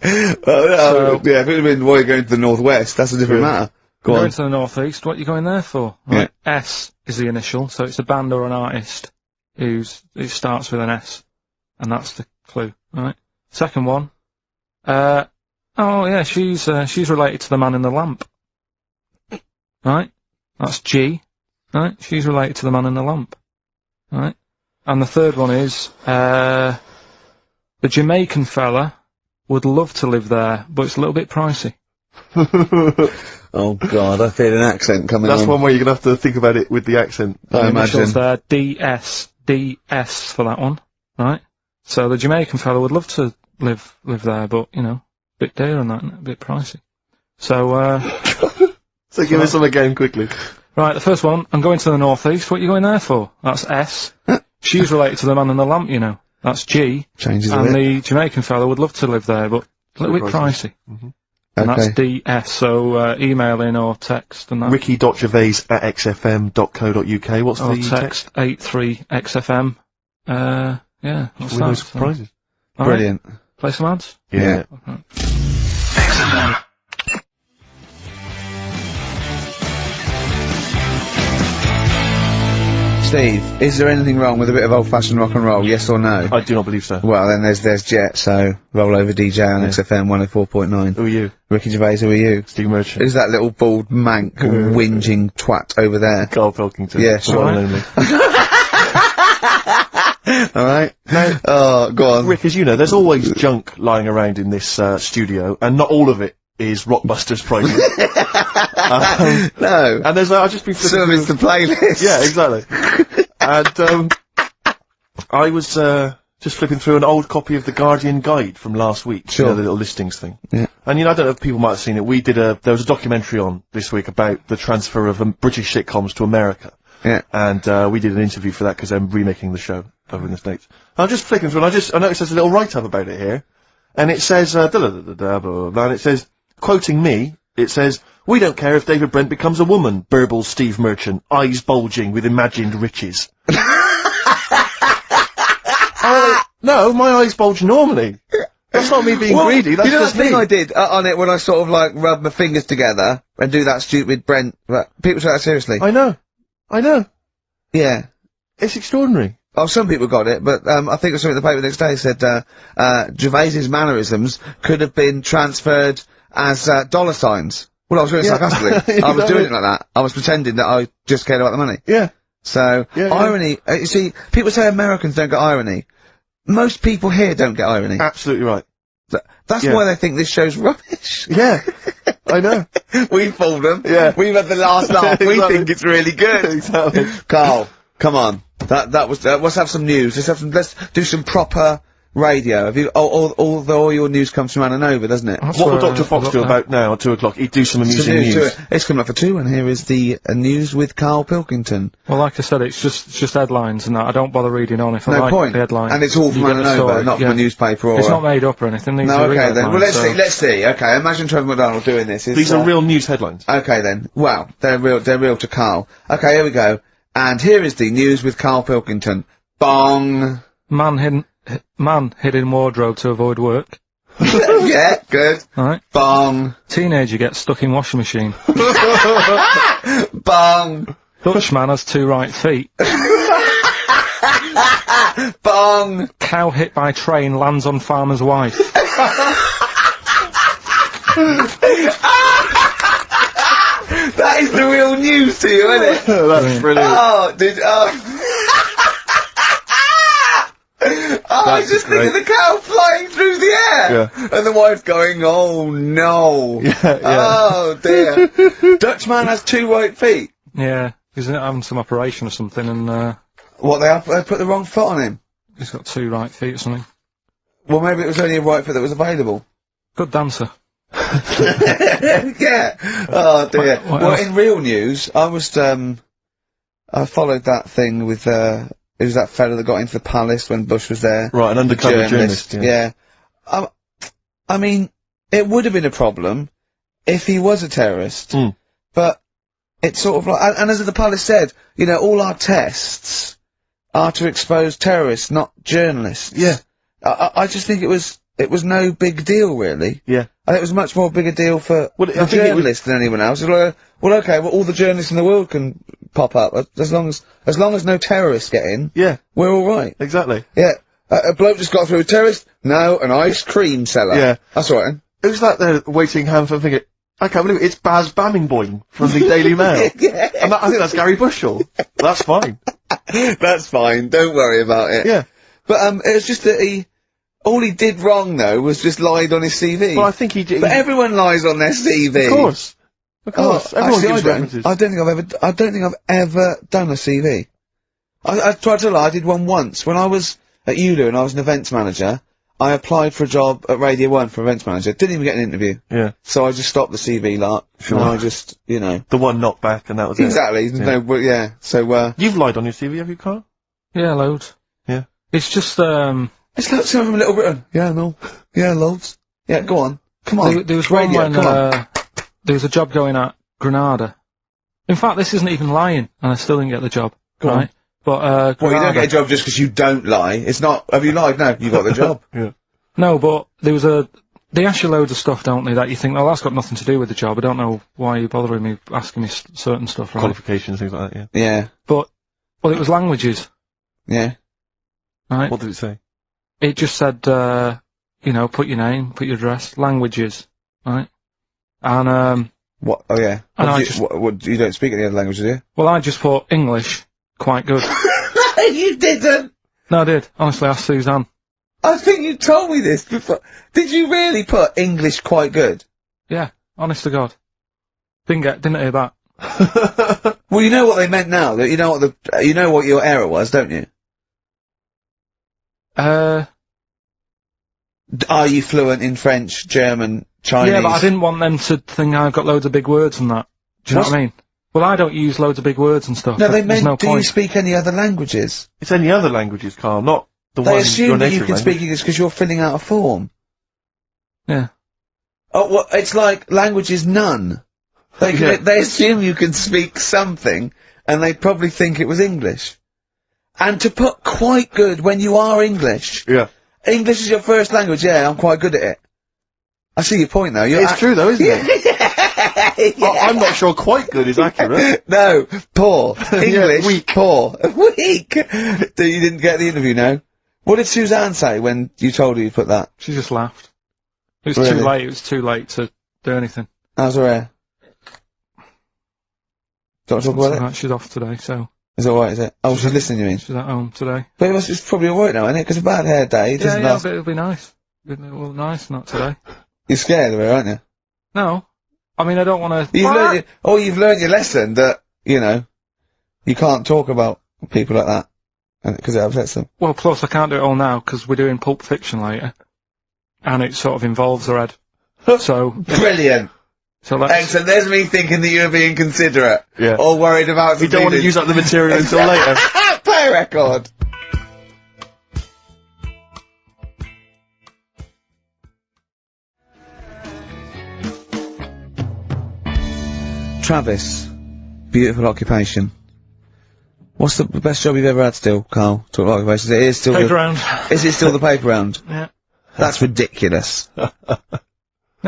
Yeah, if it had been why you're going to the northwest, that's a different matter. Go Going on. to the northeast, what are you going there for? Right? S is the initial, so it's a band or an artist who starts with an S. And that's the clue, right? Second one. Oh yeah, she's related to the man in the lamp. Right? That's G. Right? She's related to the man in the lamp. Right? And the third one is, the Jamaican fella would love to live there, but it's a little bit pricey. Oh God, I feel an accent coming That's on. one where you're gonna have to think about it with the accent. I imagine. Initials there, DS for that one, right? So the Jamaican fella would love to live there, but, you know, a bit dear and that, a bit pricey. So, So give us some again quickly. right, the first one, I'm going to the northeast, what are you going there for? That's S. She's related to the man in the lamp, you know. That's G. Changes a And bit. the Jamaican fella would love to live there, but a little bit pricey. And that's DS, so email in or text and that. Ricky.gervais@xfm.co.uk. What's or the text 83XFM. Yeah, what's With that? no surprises. All right, Brilliant. play some ads? Yeah. Steve, is there anything wrong with a bit of old-fashioned rock and roll? Yes or no? I do not believe so. Well, then there's Jet, so roll over DJ on XFM 104.9. Who are you? Ricky Gervais, who are you? Steve Merchant. Who's that little bald mank whinging twat over there? Karl Pilkington. Yeah, The sure. one and only. Alright? Oh, go on. Rick, as you know, there's always junk lying around in this studio, and not all of it is Rockbusters prizes. No. And there's I've just been flipping Some of it's the playlist. Yeah, exactly. And I was just flipping through an old copy of the Guardian Guide from last week. Sure. You know, the little listings thing. Yeah. And you know, I don't know if people might have seen it. There was a documentary on this week about the transfer of British sitcoms to America. Yeah. And we did an interview for that because I'm remaking the show over in the States. I'm just flicking through and I noticed there's a little write-up about it here. And it says, blah, blah, blah, blah, blah, and it says, quoting me, it says, "We don't care if David Brent becomes a woman," burbles Steve Merchant, eyes bulging with imagined riches. No, my eyes bulge normally. That's not me being greedy, that's you know just that thing me. I did on it when I sort of like rub my fingers together and do that stupid Brent, people take that seriously. I know. Yeah. It's extraordinary. Oh, some people got it, but I think it was something in the paper the next day said Gervais's mannerisms could have been transferred as dollar signs. Well, I was doing it sarcastically. I was doing it like that. I was pretending that I just cared about the money. Yeah. So, irony, you see, people say Americans don't get irony. Most people here don't get irony. Absolutely right. That's Yeah. why they think this show's rubbish. Yeah. I know. We fooled them. Yeah. We've had the last laugh. We Exactly. think it's really good. Exactly. Carl, come on. Let's have some news. Let's do some proper radio. Have you, all your news comes from Ananover, doesn't it? That's What will where Dr. Fox I do got about now at 2 o'clock? He'd do some Some amusing news news. to it. It's coming up for 2, and here is the news with Karl Pilkington. Well, like I said, it's just headlines and that. I don't bother reading on if I No like point. the headline. And it's all from You get the Ananover, story, not yeah. from a newspaper or... It's not made up or anything. These No, are real okay then. Well, headlines, so- let's see. Okay, imagine Trevor McDonald doing this. These are real news headlines. Okay then. Well, they're real to Karl. Okay, here we go. And here is the news with Karl Pilkington. Bong! Man hid in wardrobe to avoid work. Yeah, good. Right. Bong! Teenager gets stuck in washing machine. Bong! Dutchman has 2 right feet. Bong! Cow hit by train lands on farmer's wife. That is the real news to you, isn't it? That's brilliant. I was just thinking of the cow flying through the air! Yeah. And the wife going, oh no! Yeah. Oh dear. Dutchman has 2 right feet. Yeah, he's having some operation or something, and What, they put the wrong foot on him? he's got 2 right feet or something. Well, maybe it was only a right foot that was available. Good dancer. Yeah. Oh dear. What Well, else? in real news, I was, I followed that thing with, it was that fella that got into the palace when Bush was there. Right, an undercover journalist. Yeah. I mean, it would have been a problem if he was a terrorist. Mm. But it's sort of like, and as the palace said, you know, all our tests are to expose terrorists, not journalists. Yeah. I just think it was no big deal, really. Yeah. I think it was a much more bigger deal for Well, I the think it was- journalist than anyone else. It's like, well, okay, well, all the journalists in the world can pop up as long as no terrorists get in. Yeah. We're all right. Exactly. Yeah. A bloke just got through a terrorist. No, an ice cream seller. Yeah. That's all right. Who's that there waiting hand for thinking, I can't believe it, it's Baz Bammingboyne from the Daily Mail. Yeah. And I think that's Gary Bushell. That's fine. That's fine. Don't worry about it. Yeah. But it was just that all he did wrong though was just lied on his CV. Well, I think he did. But everyone lies on their CV. Of course. Of course. Everyone actually, gives references. I don't think I've ever done a CV. I tried to lie. I did one once when I was at ULU and I was an events manager. I applied for a job at Radio 1 for events manager. Didn't even get an interview. Yeah. So I just stopped the CV lark. Sure. And I just, you know. The one knocked back and that was Exactly. it. No, well, yeah. So, You've lied on your CV, have you, Carl? Yeah, loads. Yeah. It's just, it's like someone from Little Britain. Yeah, no. Yeah, loads. Yeah, go on. Come on. there was It's radio, one when, come on. there was a job going at Granada. In fact, this isn't even lying, and I still didn't get the job. Go on. right? But, Well, you Granada. don't get a job just because you don't lie. It's not, have you lied? No, you got the job. Yeah. No, but there was they ask you loads of stuff, don't they, that you think, oh, that's got nothing to do with the job. I don't know why you're bothering me, asking me certain stuff, right? Qualifications, things like that, yeah. Yeah. But, well, it was languages, Yeah. right? What did it say? It just said, you know, put your name, put your address, languages, right? And, What? Oh, yeah. And What I do just- you don't speak any other languages, do you? well, I just put English, quite good. You didn't! No, I did. Honestly, ask Suzanne. I think you told me this before. Did you really put English quite good? Yeah, honest to God. Didn't hear that. Well, you know what they meant now. That you know what your error was, don't you? Are you fluent in French, German, Chinese? Yeah, but I didn't want them to think I've got loads of big words and that. Do you know what I mean? Well, I don't use loads of big words and stuff. No, they There's meant, no do you point. speak any other languages? It's any other languages, Carl, not the They one your assume that you native can language. speak English because you're filling out a form. Yeah. Oh, well, it's like language is none. Yeah. They assume you can speak something, and they probably think it was English. And to put quite good when you are English. Yeah. English is your first language, yeah, I'm quite good at it. I see your point though. It's true though, isn't it? I'm not sure quite good is accurate. No, poor. English, weak. poor. Weak. You didn't get the interview, no? What did Suzanne say when you told her you put that? She just laughed. It was Really? too late. It was too late to do anything. How's her hair? Don't talk about it? Right, she's off today, so It's alright, is it? Oh, she's listening, you mean? she's at home today. But it's probably alright now, isn't it? Because a bad hair day, it Yeah, doesn't yeah, last. but it'll be nice. Well, nice, not today. You're scared of her, aren't you? No. I mean, I don't want to... You've learned your lesson that, you know, you can't talk about people like that. Because it upsets them. Well, plus I can't do it all now, because we're doing Pulp Fiction later. And it sort of involves her head. So... Brilliant! So let's... Excellent, there's me thinking that you were being considerate. Yeah. Or worried about... You don't want to use up the material until later. Play a record! Travis. Beautiful occupation. What's the best job you've ever had still, Carl? Talk about occupations. It is still Paper round. Is it still the paper round? Yeah. That's ridiculous. No,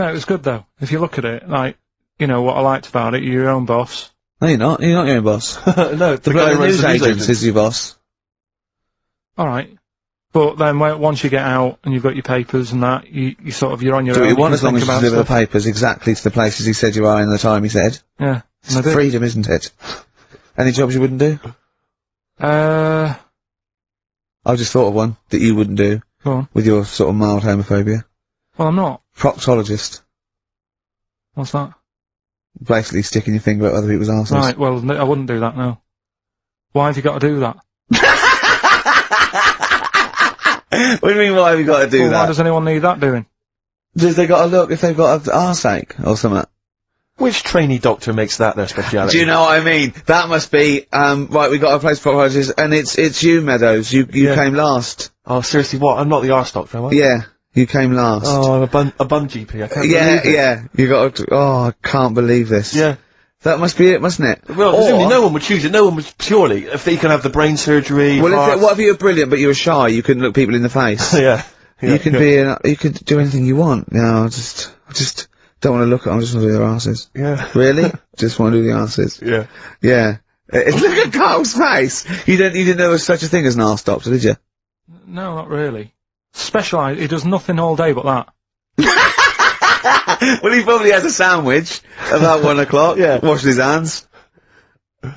it was good though. If you look at it, like, you know, what I liked about it, you're your own boss. No, you're not. You're not your own boss. No, The bloke, the news agent is your boss. Alright. But then once you get out and you've got your papers and that, you sort of, you're on your Do own. what you want can as long think as you about deliver the stuff. papers exactly to the places he said you are in the time he said. Yeah. It's And I did. freedom, isn't it? Any jobs you wouldn't do? I just thought of one that you wouldn't do Go on. with your sort of mild homophobia. Well, I'm not. Proctologist. What's that? Basically sticking your finger at other people's arses. Right, well, I wouldn't do that, no. Why have you got to do that? What do you mean, why have you got to do Well, that? why does anyone need that doing? Does they got to look if they've got an arse-ache or something? Which trainee doctor makes that their speciality? Do you know what I mean? That must be, right, we got a place for proctologist, and it's you, Meadows. You came last. Oh, seriously, what? I'm not the arse doctor, am I? Yeah, you came last. Oh, I'm a bum GP, I can't yeah, believe it. yeah. You got to, oh, I can't believe this. Yeah. That must be it, mustn't it? Well, presumably no one would choose it. No one would purely, if they can have the brain surgery. Well, heart. what if you were brilliant, but you were shy, you couldn't look people in the face? Yeah. You could you could do anything you want. You know, I just don't want to look at them, I just want to do their asses. Yeah. Really? Just want to do the asses. Yeah. Yeah. Look at Carl's face! You didn't know there was such a thing as an arse doctor, did you? No, not really. Specialised, he does nothing all day but that. Well, he probably has a sandwich about 1 o'clock. Yeah. Washing his hands.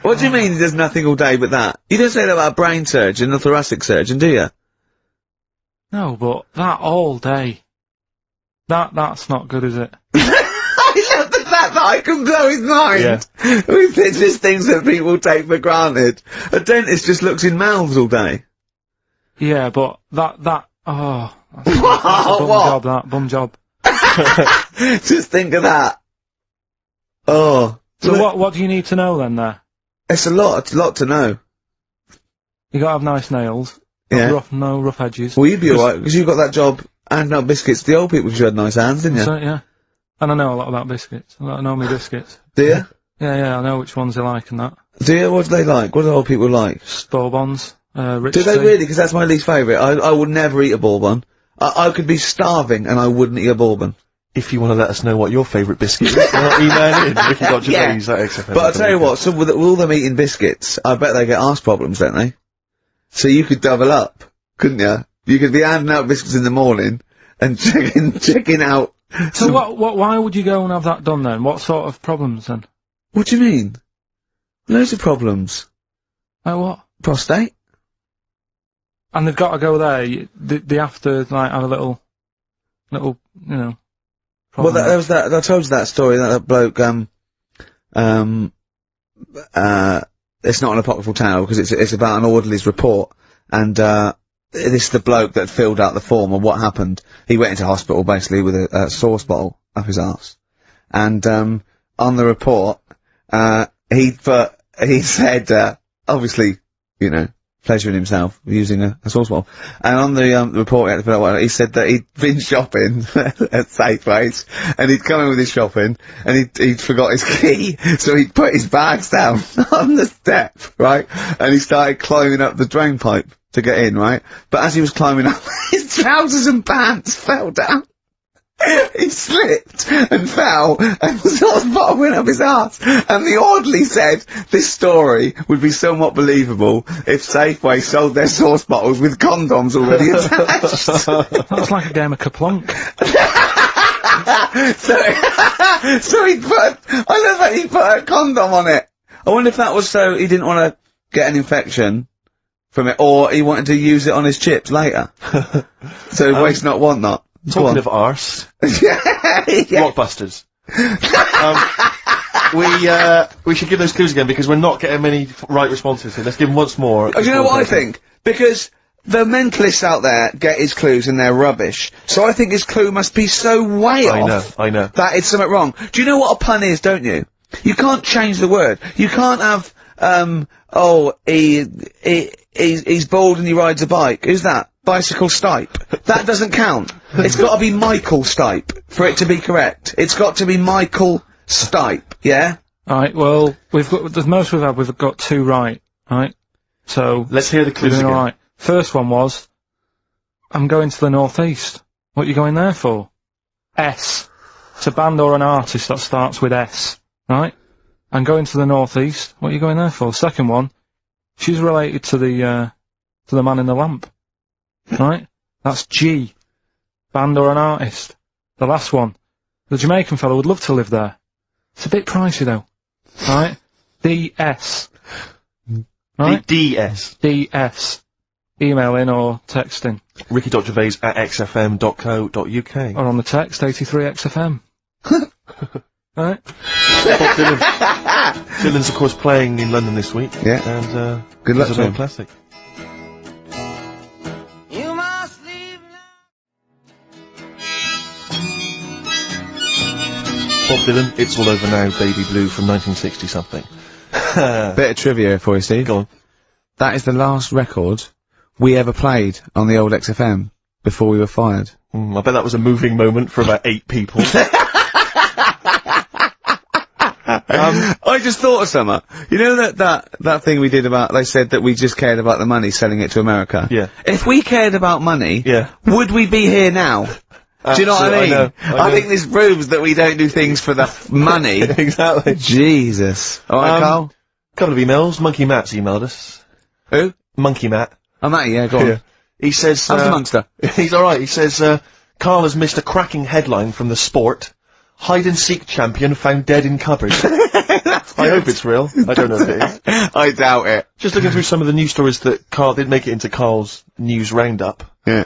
What do you mean he does nothing all day but that? You don't say that about a brain surgeon or thoracic surgeon, do you? No, but that all day. That's not good, is it? I love the fact that I can blow his mind with just things that people take for granted. A dentist just looks in mouths all day. Yeah, but that's a bum job. Just think of that. Oh. So what do you need to know then there? It's a lot to know. You gotta have nice nails. Yeah. No rough edges. Well, you'd be alright, because you got that job handing out biscuits to the old people because you had nice hands, didn't you? So, yeah. And I know a lot about biscuits. I know my biscuits. Do you? Yeah, I know which ones they like and that. Do you? What do they like? What do old people like? Bourbons, rich Do they tea. really? Because that's my least favourite. I would never eat a bourbon. I could be starving and I wouldn't eat a bourbon. If you want to let us know what your favourite biscuit is, email in. Ricky Gervais at XFM. But I'll tell you what, so with all them eating biscuits, I bet they get arse problems, don't they? So you could double up, couldn't you? You could be handing out biscuits in the morning and checking out. So why would you go and have that done then? What sort of problems then? What do you mean? Loads of problems. Like what? Prostate. And they've got to go there. They have to like have a little, you know. Well, there was that. I told you that story. That bloke. It's not an apocryphal tale because it's about an orderly's report, and this is the bloke that filled out the form of what happened. He went into hospital basically with a sauce bottle up his arse, and on the report, he said obviously, you know, pleasuring himself using a sauce bottle. And on the report he had to fill out, he said that he'd been shopping at Safeways, and he'd come in with his shopping, and he'd forgot his key, so he'd put his bags down on the step, right? And he started climbing up the drain pipe to get in, right? But as he was climbing up, his trousers and pants fell down. He slipped and fell, and the sauce bottle went up his arse. And the orderly said this story would be somewhat believable if Safeway sold their sauce bottles with condoms already attached. That's like a game of Kaplunk. So he put, I love that he put a condom on it. I wonder if that was so he didn't want to get an infection from it, or he wanted to use it on his chips later. So waste not, want not. Talking of arse, yeah. blockbusters. We should give those clues again because we're not getting many right responses here. Let's give them once more. Do you know what I think? Because the mentalists out there get his clues and they're rubbish. So I think his clue must be so way off. I know. That it's something wrong. Do you know what a pun is, don't you? You can't change the word. You can't have, he's bald and he rides a bike. Who's that? Bicycle Stipe. That doesn't count. It's gotta be Michael Stipe for it to be correct. It's got to be Michael Stipe, yeah? Alright, well, the most we've got 2 right, right? So... Let's hear the clues again. Alright. First one was, I'm going to the northeast. What are you going there for? S. It's a band or an artist that starts with S, right? I'm going to the northeast. What are you going there for? Second one, she's related to the man in the lamp. Right? That's G. Band or an artist. The last one. The Jamaican fellow would love to live there. It's a bit pricey though. Right? DS. Right? DS. DS. Email in or text in. Ricky.Gervais@xfm.co.uk. Or on the text, 83XFM. Right? Dylan's of course playing in London this week. Yeah. And, good luck to him. Classic. Bob Dylan, It's All Over Now, Baby Blue from 1960-something. Bit of trivia for you, Steve. Go on. That is the last record we ever played on the old XFM before we were fired. I bet that was a moving moment for about 8 people. I just thought of something. You know that thing we did about, they said that we just cared about the money selling it to America? Yeah. If we cared about money, Yeah. would we be here now? Do you know what I mean? I know. I think this proves that we don't do things for the money. Exactly. Jesus. Alright, Carl? Couple of emails. Monkey Matt's emailed us. Who? Monkey Matt. Oh, Matty, yeah, go on. Yeah. He says, How's the monster? He's alright. He says, Carl has missed a cracking headline from the Sport. Hide-and-seek champion found dead in cupboard. I hope it's real. I don't know if it is. I doubt it. Just looking through some of the news stories that Carl did make it into Carl's news roundup. Yeah.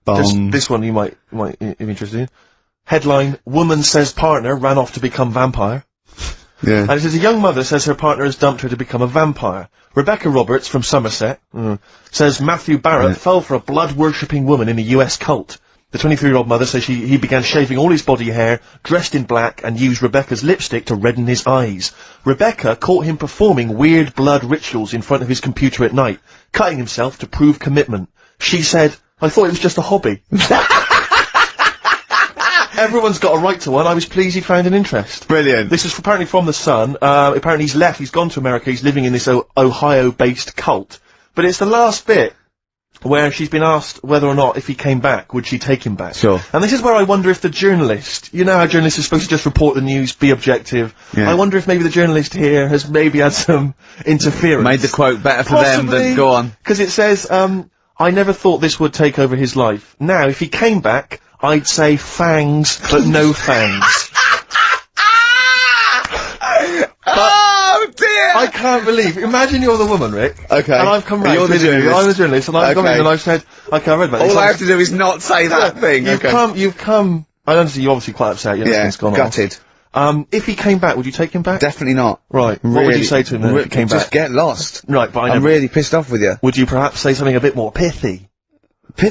Just this one you might be interested in. Headline, woman says partner ran off to become vampire. Yeah. And it says a young mother says her partner has dumped her to become a vampire. Rebecca Roberts from Somerset says Matthew Barrett fell for a blood-worshipping woman in a US cult. The 23-year-old mother says he began shaving all his body hair, dressed in black, and used Rebecca's lipstick to redden his eyes. Rebecca caught him performing weird blood rituals in front of his computer at night, cutting himself to prove commitment. She said, I thought it was just a hobby. Everyone's got a right to one. I was pleased he found an interest. Brilliant. This is apparently from The Sun. Apparently he's left. He's gone to America. He's living in this Ohio-based cult. But it's the last bit where she's been asked whether or not, if he came back, would she take him back? Sure. And this is where I wonder if the journalist, you know how journalists are supposed to just report the news, be objective. Yeah. I wonder if maybe the journalist here has maybe had some interference. Made the quote better for them than, go on. Because it says, I never thought this would take over his life. Now, if he came back, I'd say fangs, but no fangs. Oh dear! I can't believe. Imagine you're the woman, Rick. Okay. And I've come round. You're the journalist. I'm the journalist, and I've come in Okay. and I've said, okay, I read about this. All I have to do is not say that thing. You've come. I understand you're obviously quite upset. Your husband's gone gutted. off. If he came back, would you take him back? Definitely not. Right. What would you say to him then if he came just back? get lost. Right, but I'm really pissed off with you. Would you perhaps say something a bit more pithy?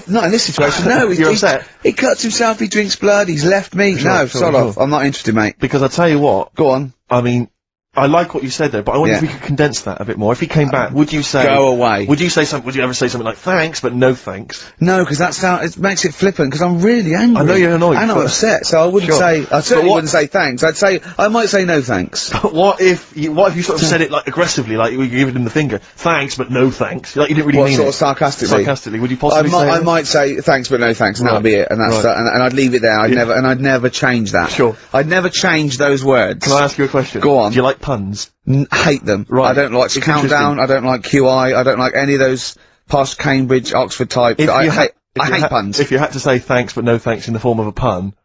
Not in this situation, no. You're upset? He cuts himself, he drinks blood, he's left me. No, sure, sod sure. off. I'm not interested, mate. Because I tell you what. Go on. I mean, I like what you said there, but I wonder if we could condense that a bit more. If he came back, would you say... Go away. Would you say something, would you ever say something like, thanks, but no thanks? No, because it makes it flippant, because I'm really angry. I know you're annoyed. And I'm upset, so I wouldn't say, I certainly wouldn't say thanks. I might say no thanks. But what if you sort of said it like aggressively, like you were giving him the finger, thanks, but no thanks? Like you didn't really mean sort it. of sarcastically? Sarcastically, would you possibly say I might say thanks, but no thanks, and that'll be it, and that's and I'd leave it there. I'd never change that. Sure. I'd never change those words. Can I ask you a question? Go on. Do you like puns? Hate them. Right. I don't like It's Countdown, I don't like QI, I don't like any of those posh Cambridge, Oxford type. I hate puns. If you had to say thanks but no thanks in the form of a pun,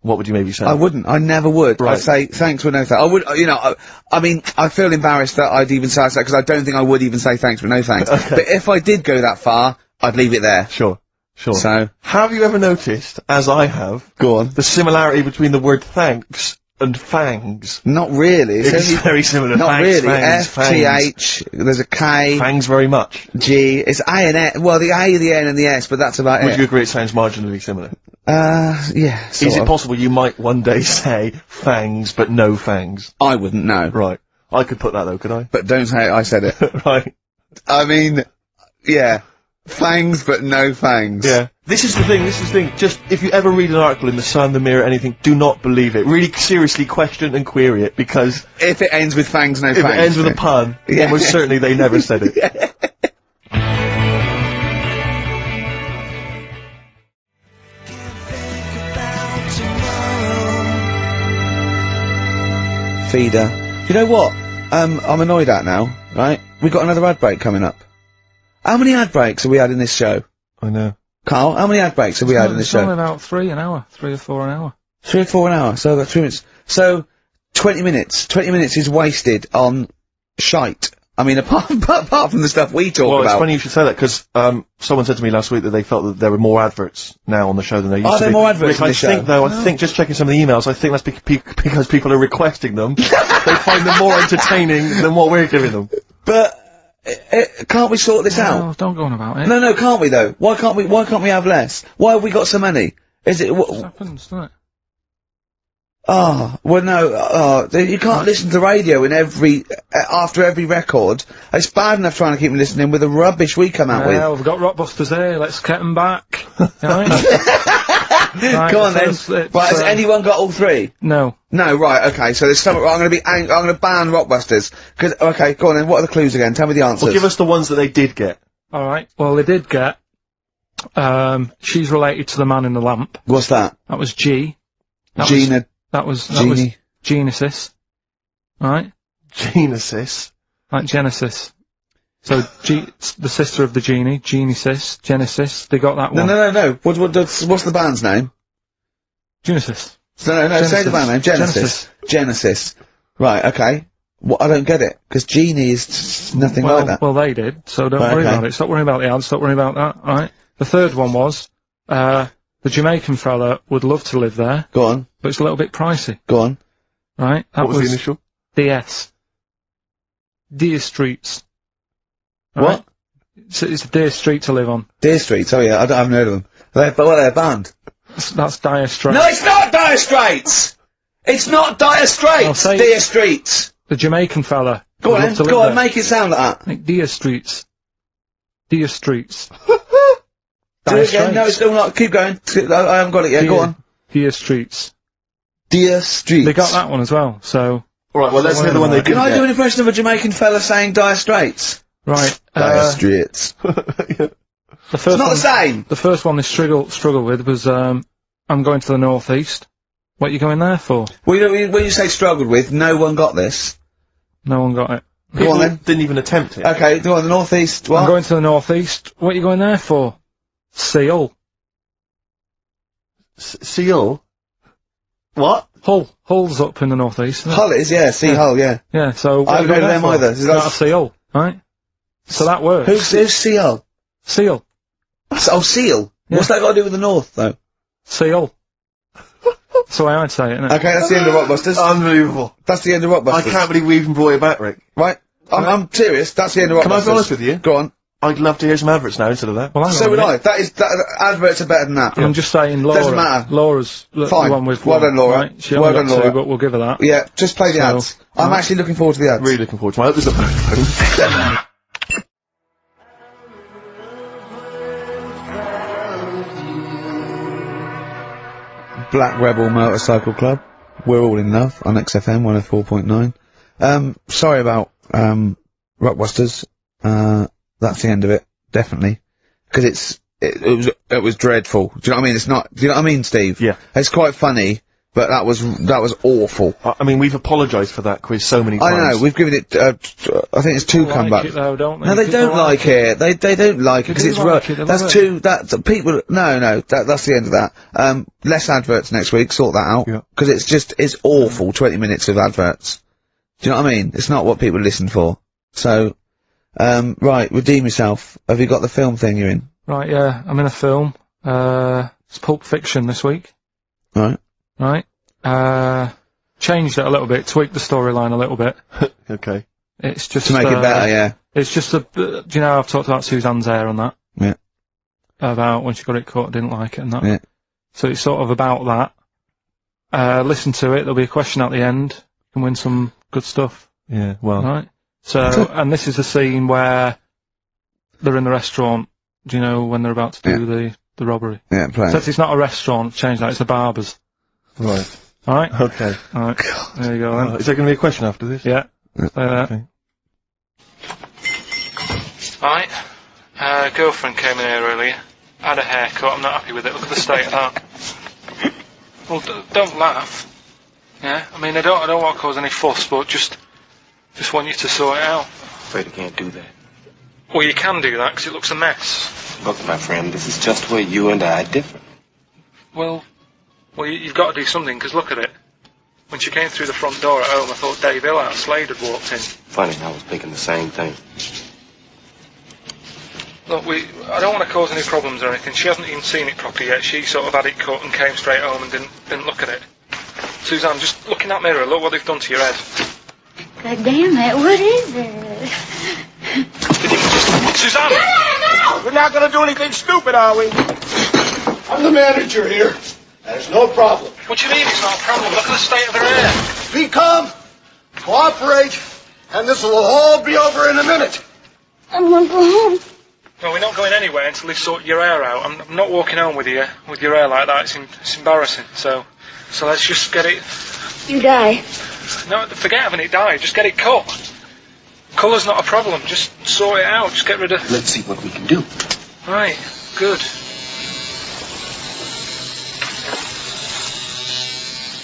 what would you maybe say? I wouldn't. I never would. Right. I'd say thanks but no thanks. I would, I mean, I feel embarrassed that I'd even say that because I don't think I would even say thanks but no thanks. Okay. But if I did go that far, I'd leave it there. Sure. Sure. So, Have you ever noticed, as I have, go on. the similarity between the word thanks and fangs? Not really. It's very similar. Not Thanks, really. fangs, F-T-H, there's a K, fangs very much. G, it's A and S, well, the A, the N and the S, but that's about Would it. you agree it sounds marginally similar? Yeah, Is sort it of. possible you might one day say fangs but no fangs? I wouldn't know. Right. I could put that though, could I? But don't say I said it. Right. I mean, yeah. Fangs, but no fangs. Yeah. This is the thing. Just, if you ever read an article in The Sun, The Mirror, anything, do not believe it. Really seriously question and query it, because If it ends with fangs, no if fangs. it ends with a pun, Yeah. almost certainly they never said it. Feeder. You know what? I'm annoyed at now, right? We've got another ad break coming up. How many ad breaks have we had in this show? I know. Carl, how many ad breaks have we had in this It's only show? about 3 an hour, 3 or 4 an hour. 3 or 4 an hour, so I've got 3 minutes. So, 20 minutes. 20 minutes is wasted on shite. I mean, apart from the stuff we talk Well, about. it's funny you should say that, because someone said to me last week that they felt that there were more adverts now on the show than there used to be. Are there more adverts Rick, on I the show? think, though, I think, just checking some of the emails, I think that's because people are requesting them. They find them more entertaining than what we're giving them. But, can't we sort this out? Oh, don't go on about it. No, can't we though? Why can't we have less? Why have we got so many? Is it, It just happens, doesn't it? well no, you can't listen to the radio in after every record. It's bad enough trying to keep me listening with the rubbish we come out with. Well, we've got Rockbusters here, let's get them back. Right? Right, Go on then. it's, Right, has anyone got all 3? No. No, right, okay, so there's something, I'm gonna ban Rockbusters. Okay, go on then, what are the clues again? Tell me the answers. Well, give us the ones that they did get. Alright, well they did get, she's related to the man in the lamp. What's that? That was G. Gina. That was Genie. Genesis. Right? Genesis. Like Genesis. So, the sister of the genie, Genesis, they got that one. No. What's the band's name? Genesis. No, say the band name. Genesis. Right, okay. I don't get it, because Genie is nothing like that. Well, they did, so don't Right, worry okay. about it. Stop worrying about the ads, stop worrying about that, alright? The third one was, the Jamaican fella would love to live there, Go on, but it's a little bit pricey, go on. right? That What was the initial? DS. Deer Streets. What? Right? It's a Deer Street to live on. Deer Streets, oh yeah, I haven't heard of them. They're a band. That's Dire Straits. No, it's not Dire Straits! It's not Dire Straits! I'll say- Deer Streets! The Jamaican fella. Go would on love then, to live go on, there. make it sound like that. Like Deer Streets. Deer Streets. Do Dire it again, no, Straits. it's still not, keep going. I haven't got it yet, go on. Deer Streets. Deer Streets. They got that one as well, so... Alright, well, let's hear the one they did Can I get. do an impression of a Jamaican fella saying Dire Straits? Right, Dire Straits. the first It's not one, the same! the first one they struggled with was, I'm going to the northeast. What are you going there for? Well, when you say struggled with, no one got this. No one got it. Go on then. Didn't even attempt it. Okay, go on, the northeast, what? I'm going to the northeast. What are you going there for? Seal. Seal? What? Hull's up in the northeast, isn't it? Hull is, yeah, Sea Hull, yeah. Yeah, so... I haven't heard of them either. Is that- Not a seal, right? So that works. Who's Sea Hull? Seal. Oh, Seal. Yeah. What's that got to do with the north, though? Seal. That's the way I'd say it, isn't it? Okay, that's the end of Rockbusters. Unbelievable. That's the end of Rockbusters. I can't believe we even brought it back, Rick. Right? I'm serious, that's the end of Rockbusters. Can I be honest with you? Go on. I'd love to hear some adverts now instead of that. Well, hang So on a would minute. adverts are better than that. I'm just saying Laura. Doesn't matter. Laura's the Fine. one with Well done, Laura. Right? She Well only done, got 2, Laura. but we'll give her that. Yeah, just play the So, ads. I'm right. actually looking forward to the ads. Really looking forward to it. I hope there's a phone. Black Rebel Motorcycle Club. We're all in love on XFM 104.9. Sorry about, Rockbusters. That's the end of it. Definitely. Cause it was dreadful. Do you know what I mean? Do you know what I mean, Steve? Yeah. It's quite funny, but that was awful. I mean, we've apologised for that quiz so many times. I know, we've given it, I think it's 2 They comebacks. like it though, don't they? No, they People don't like it. They don't like it because do it's like it, they that's love too. That's people. No. That's the end of that. Less adverts next week. Sort that out Yeah. because it's awful. 20 minutes of adverts. Do you know what I mean? It's not what people listen for. So, right, redeem yourself. Have you got the film thing you're in? Right, yeah, I'm in a film. It's Pulp Fiction this week. Right. Right. Changed it a little bit, tweaked the storyline a little bit. Okay. It's just To make it better, yeah. It's just do you know I've talked about Suzanne's hair and that? Yeah. About when she got it cut, didn't like it and that. Yeah. So it's sort of about that. Listen to it, there'll be a question at the end. You can win some good stuff. Yeah, well. Right? So, and this is a scene where they're in the restaurant, do you know, when they're about to do the robbery. Yeah, play Since it's not a restaurant, change that, it's a barber's. Right. Alright? Okay. Alright. There you go then. Is there going to be a question after this? Yeah. Stay there. Okay. Right. Girlfriend came in here earlier. Had a haircut, I'm not happy with it. Look at the state of that. Well, don't laugh. Yeah? I mean, I don't want to cause any fuss, but just want you to sort it out. Afraid I can't do that. Well, you can do that, because it looks a mess. Look, my friend, this is just where you and I differ. Well, you've got to do something, because look at it. When she came through the front door at home, I thought Dave Hill out of Slade had walked in. Funny, I was thinking the same thing. Look, I don't want to cause any problems or anything. She hasn't even seen it properly yet. She sort of had it cut and came straight home and didn't look at it. Suzanne, just look in that mirror. Look what they've done to your head. God damn it, what is it? Suzanne! No! We're not going to do anything stupid, are we? I'm the manager here. There's no problem. What do you mean it's not a problem? Look at the state of her hair. Be calm, cooperate, and this will all be over in a minute. I'm gonna go home. Well, we're not going anywhere until they sort your hair out. I'm not walking home with your hair like that. It's embarrassing. So let's just get it... You die. No, forget having it dye. Just get it cut. Colour's not a problem. Just sort it out. Just get rid of... Let's see what we can do. Right. Good.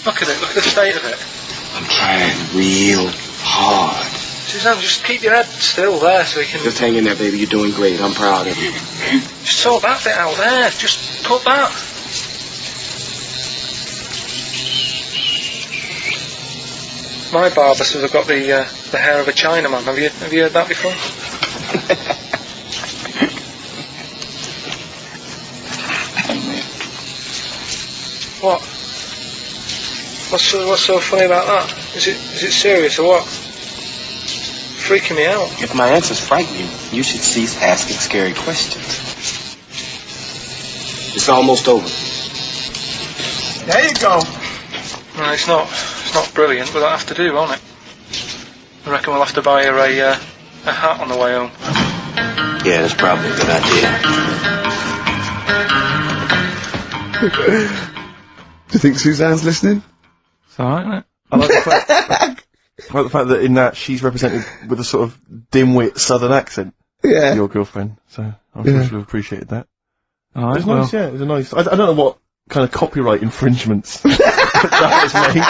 Look at it. Look at the state of it. I'm trying real hard. Suzanne, just keep your head still there so you can... Just hang in there, baby. You're doing great. I'm proud of you. Just sort that bit out there. Just cut that. My barber says I've got the hair of a Chinaman. Have you heard that before? What? What's so funny about that? Is it serious or what? Freaking me out. If my answers frighten you, you should cease asking scary questions. It's almost over. There you go. No, it's not brilliant, but that'll have to do, won't it? I reckon we'll have to buy her a hat on the way home. Yeah, that's probably a good idea. Do you think Suzanne's listening? It's alright, isn't it? I like the fact that in that she's represented with a sort of dimwit southern accent. Yeah. Your girlfriend. So I'm sure she'll have appreciated that. Alright, It was nice, yeah. It was a nice... I don't know what kind of copyright infringements that was made.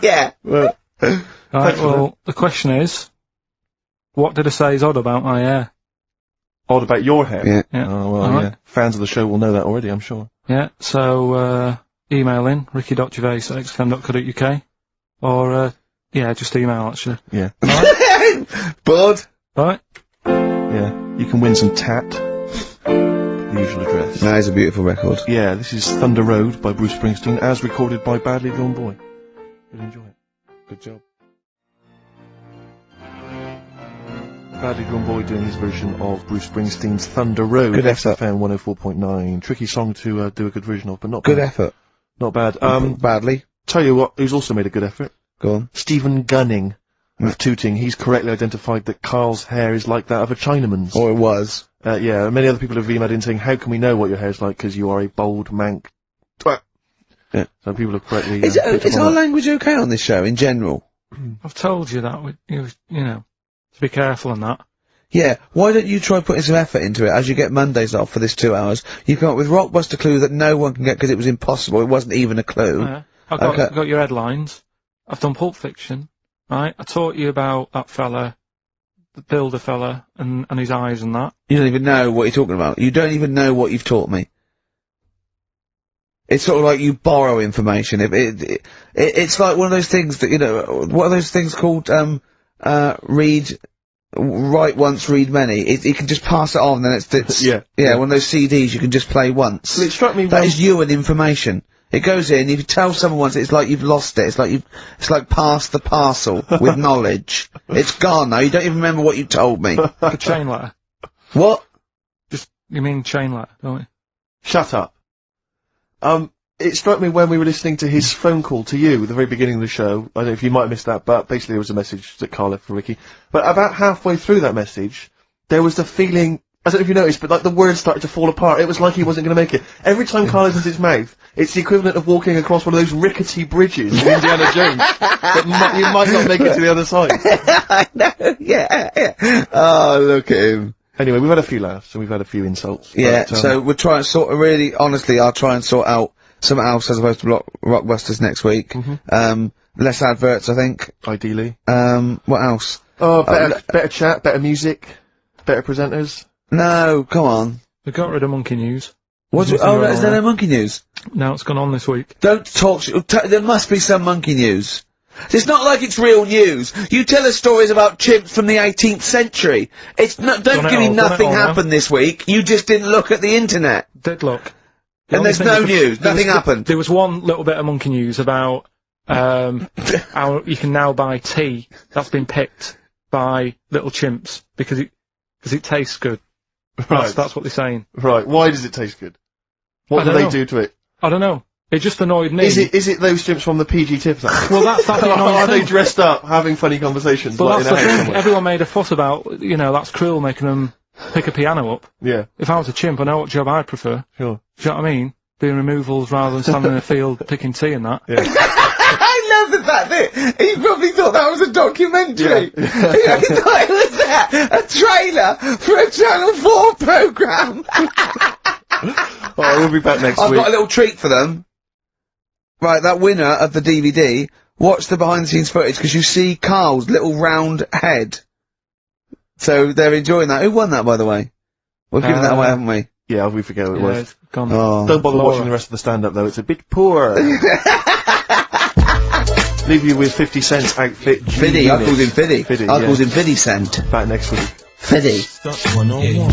Yeah. But, Right, well, the question is, what did I say is odd about my hair? odd about your hair? Yeah. Yeah. Oh, well, Alright. yeah. Fans of the show will know that already, I'm sure. Yeah, so, email in, ricky.gervais@xfm.co.uk, or, just email, actually. Yeah. Bored? Right? Yeah. You can win some tat. The usual address. That is a beautiful record. Yeah, this is Thunder Road by Bruce Springsteen, as recorded by Badly Gone Boy. You'll enjoy it. Good job. Badly Gone Boy doing his version of Bruce Springsteen's Thunder Road. Good effort. XFM 104.9. Tricky song to do a good version of, but not Good bad. effort. Not bad. Badly. Tell you what, who's also made a good effort? Go on. Stephen Gunning of Tooting. He's correctly identified that Carl's hair is like that of a Chinaman's. Or it was. Yeah, many other people have emailed in saying, how can we know what your hair's like, because you are a bold mank twat. Yeah. So people have correctly... Is picked up our on that. language okay on this show, in general? I've told you that, you know, to be careful on that. Yeah, why don't you try putting some effort into it as you get Mondays off for this 2 hours? You come up with Rockbuster clue that no one can get because it was impossible, it wasn't even a clue. Yeah. I've got your headlines. I've done Pulp Fiction, right? I taught you about that fella, the builder fella, and his eyes and that. You don't even know what you're talking about. You don't even know what you've taught me. It's sort of like you borrow information. It's like one of those things that, you know, what are those things called, read write once, read many. It can just pass it on, then it's Yeah. one of those CDs you can just play once. Well, it struck me That is you and information. It goes in, if you tell someone once, it's like you've lost it. It's like pass the parcel with knowledge. It's gone now, you don't even remember what you told me. A chain letter. What? You mean chain letter, don't you? Shut up. It struck me when we were listening to his phone call to you at the very beginning of the show. I don't know if you might have missed that, but basically there was a message that Karl left for Ricky. But about halfway through that message, there was the feeling, I don't know if you noticed, but like the words started to fall apart. It was like he wasn't going to make it. Every time Karl opens his mouth, it's the equivalent of walking across one of those rickety bridges in Indiana Jones. That you might not make it to the other side. I know, yeah. Oh, look at him. Anyway, we've had a few laughs and we've had a few insults. Yeah, but, so we'll try and sort of really, honestly, I'll try and sort out something else as opposed to Rockbusters next week. Less adverts, I think. Ideally. What else? Oh, better chat, better music, better presenters. No, come on. We got rid of Monkey News. Is there no Monkey News? No, it's gone on this week. Don't talk, there must be some Monkey News. It's not like it's real news. You tell us stories about chimps from the 18th century. Don't give me nothing happened this week. You just didn't look at the internet. Did look. And there's no news. Nothing happened. There was one little bit of Monkey News about how you can now buy tea that's been picked by little chimps because it tastes good. Right. That's what they're saying. Right. Why does it taste good? What do they do to it? I don't know. It just annoyed me. Is it those chimps from the PG Tips Act? Well, that's the annoying Are thing. they dressed up, having funny conversations? But like that's the thing. Everyone made a fuss about, that's cruel, making them pick a piano up. Yeah. If I was a chimp, I know what job I'd prefer. Sure. Do you know what I mean? Doing removals rather than standing in a field picking tea and that. Yeah. I love the fact that he probably thought that was a documentary. Yeah. He thought it was a trailer for a Channel 4 programme. Oh, we'll be back next week. I've got a little treat for them. Right, that winner of the DVD, watch the behind-the-scenes footage, because you see Karl's little round head. So they're enjoying that. Who won that, by the way? We've given that away, haven't we? Yeah, we forget who it was. It's gone. Oh. Don't bother watching the rest of the stand-up, though. It's a bit poor. Leave you with 50 Cent's outfit. Fiddy, I called him Fiddy. Fiddy, I called him Fiddy Cent. Back next week. Fiddy. Stuff 101.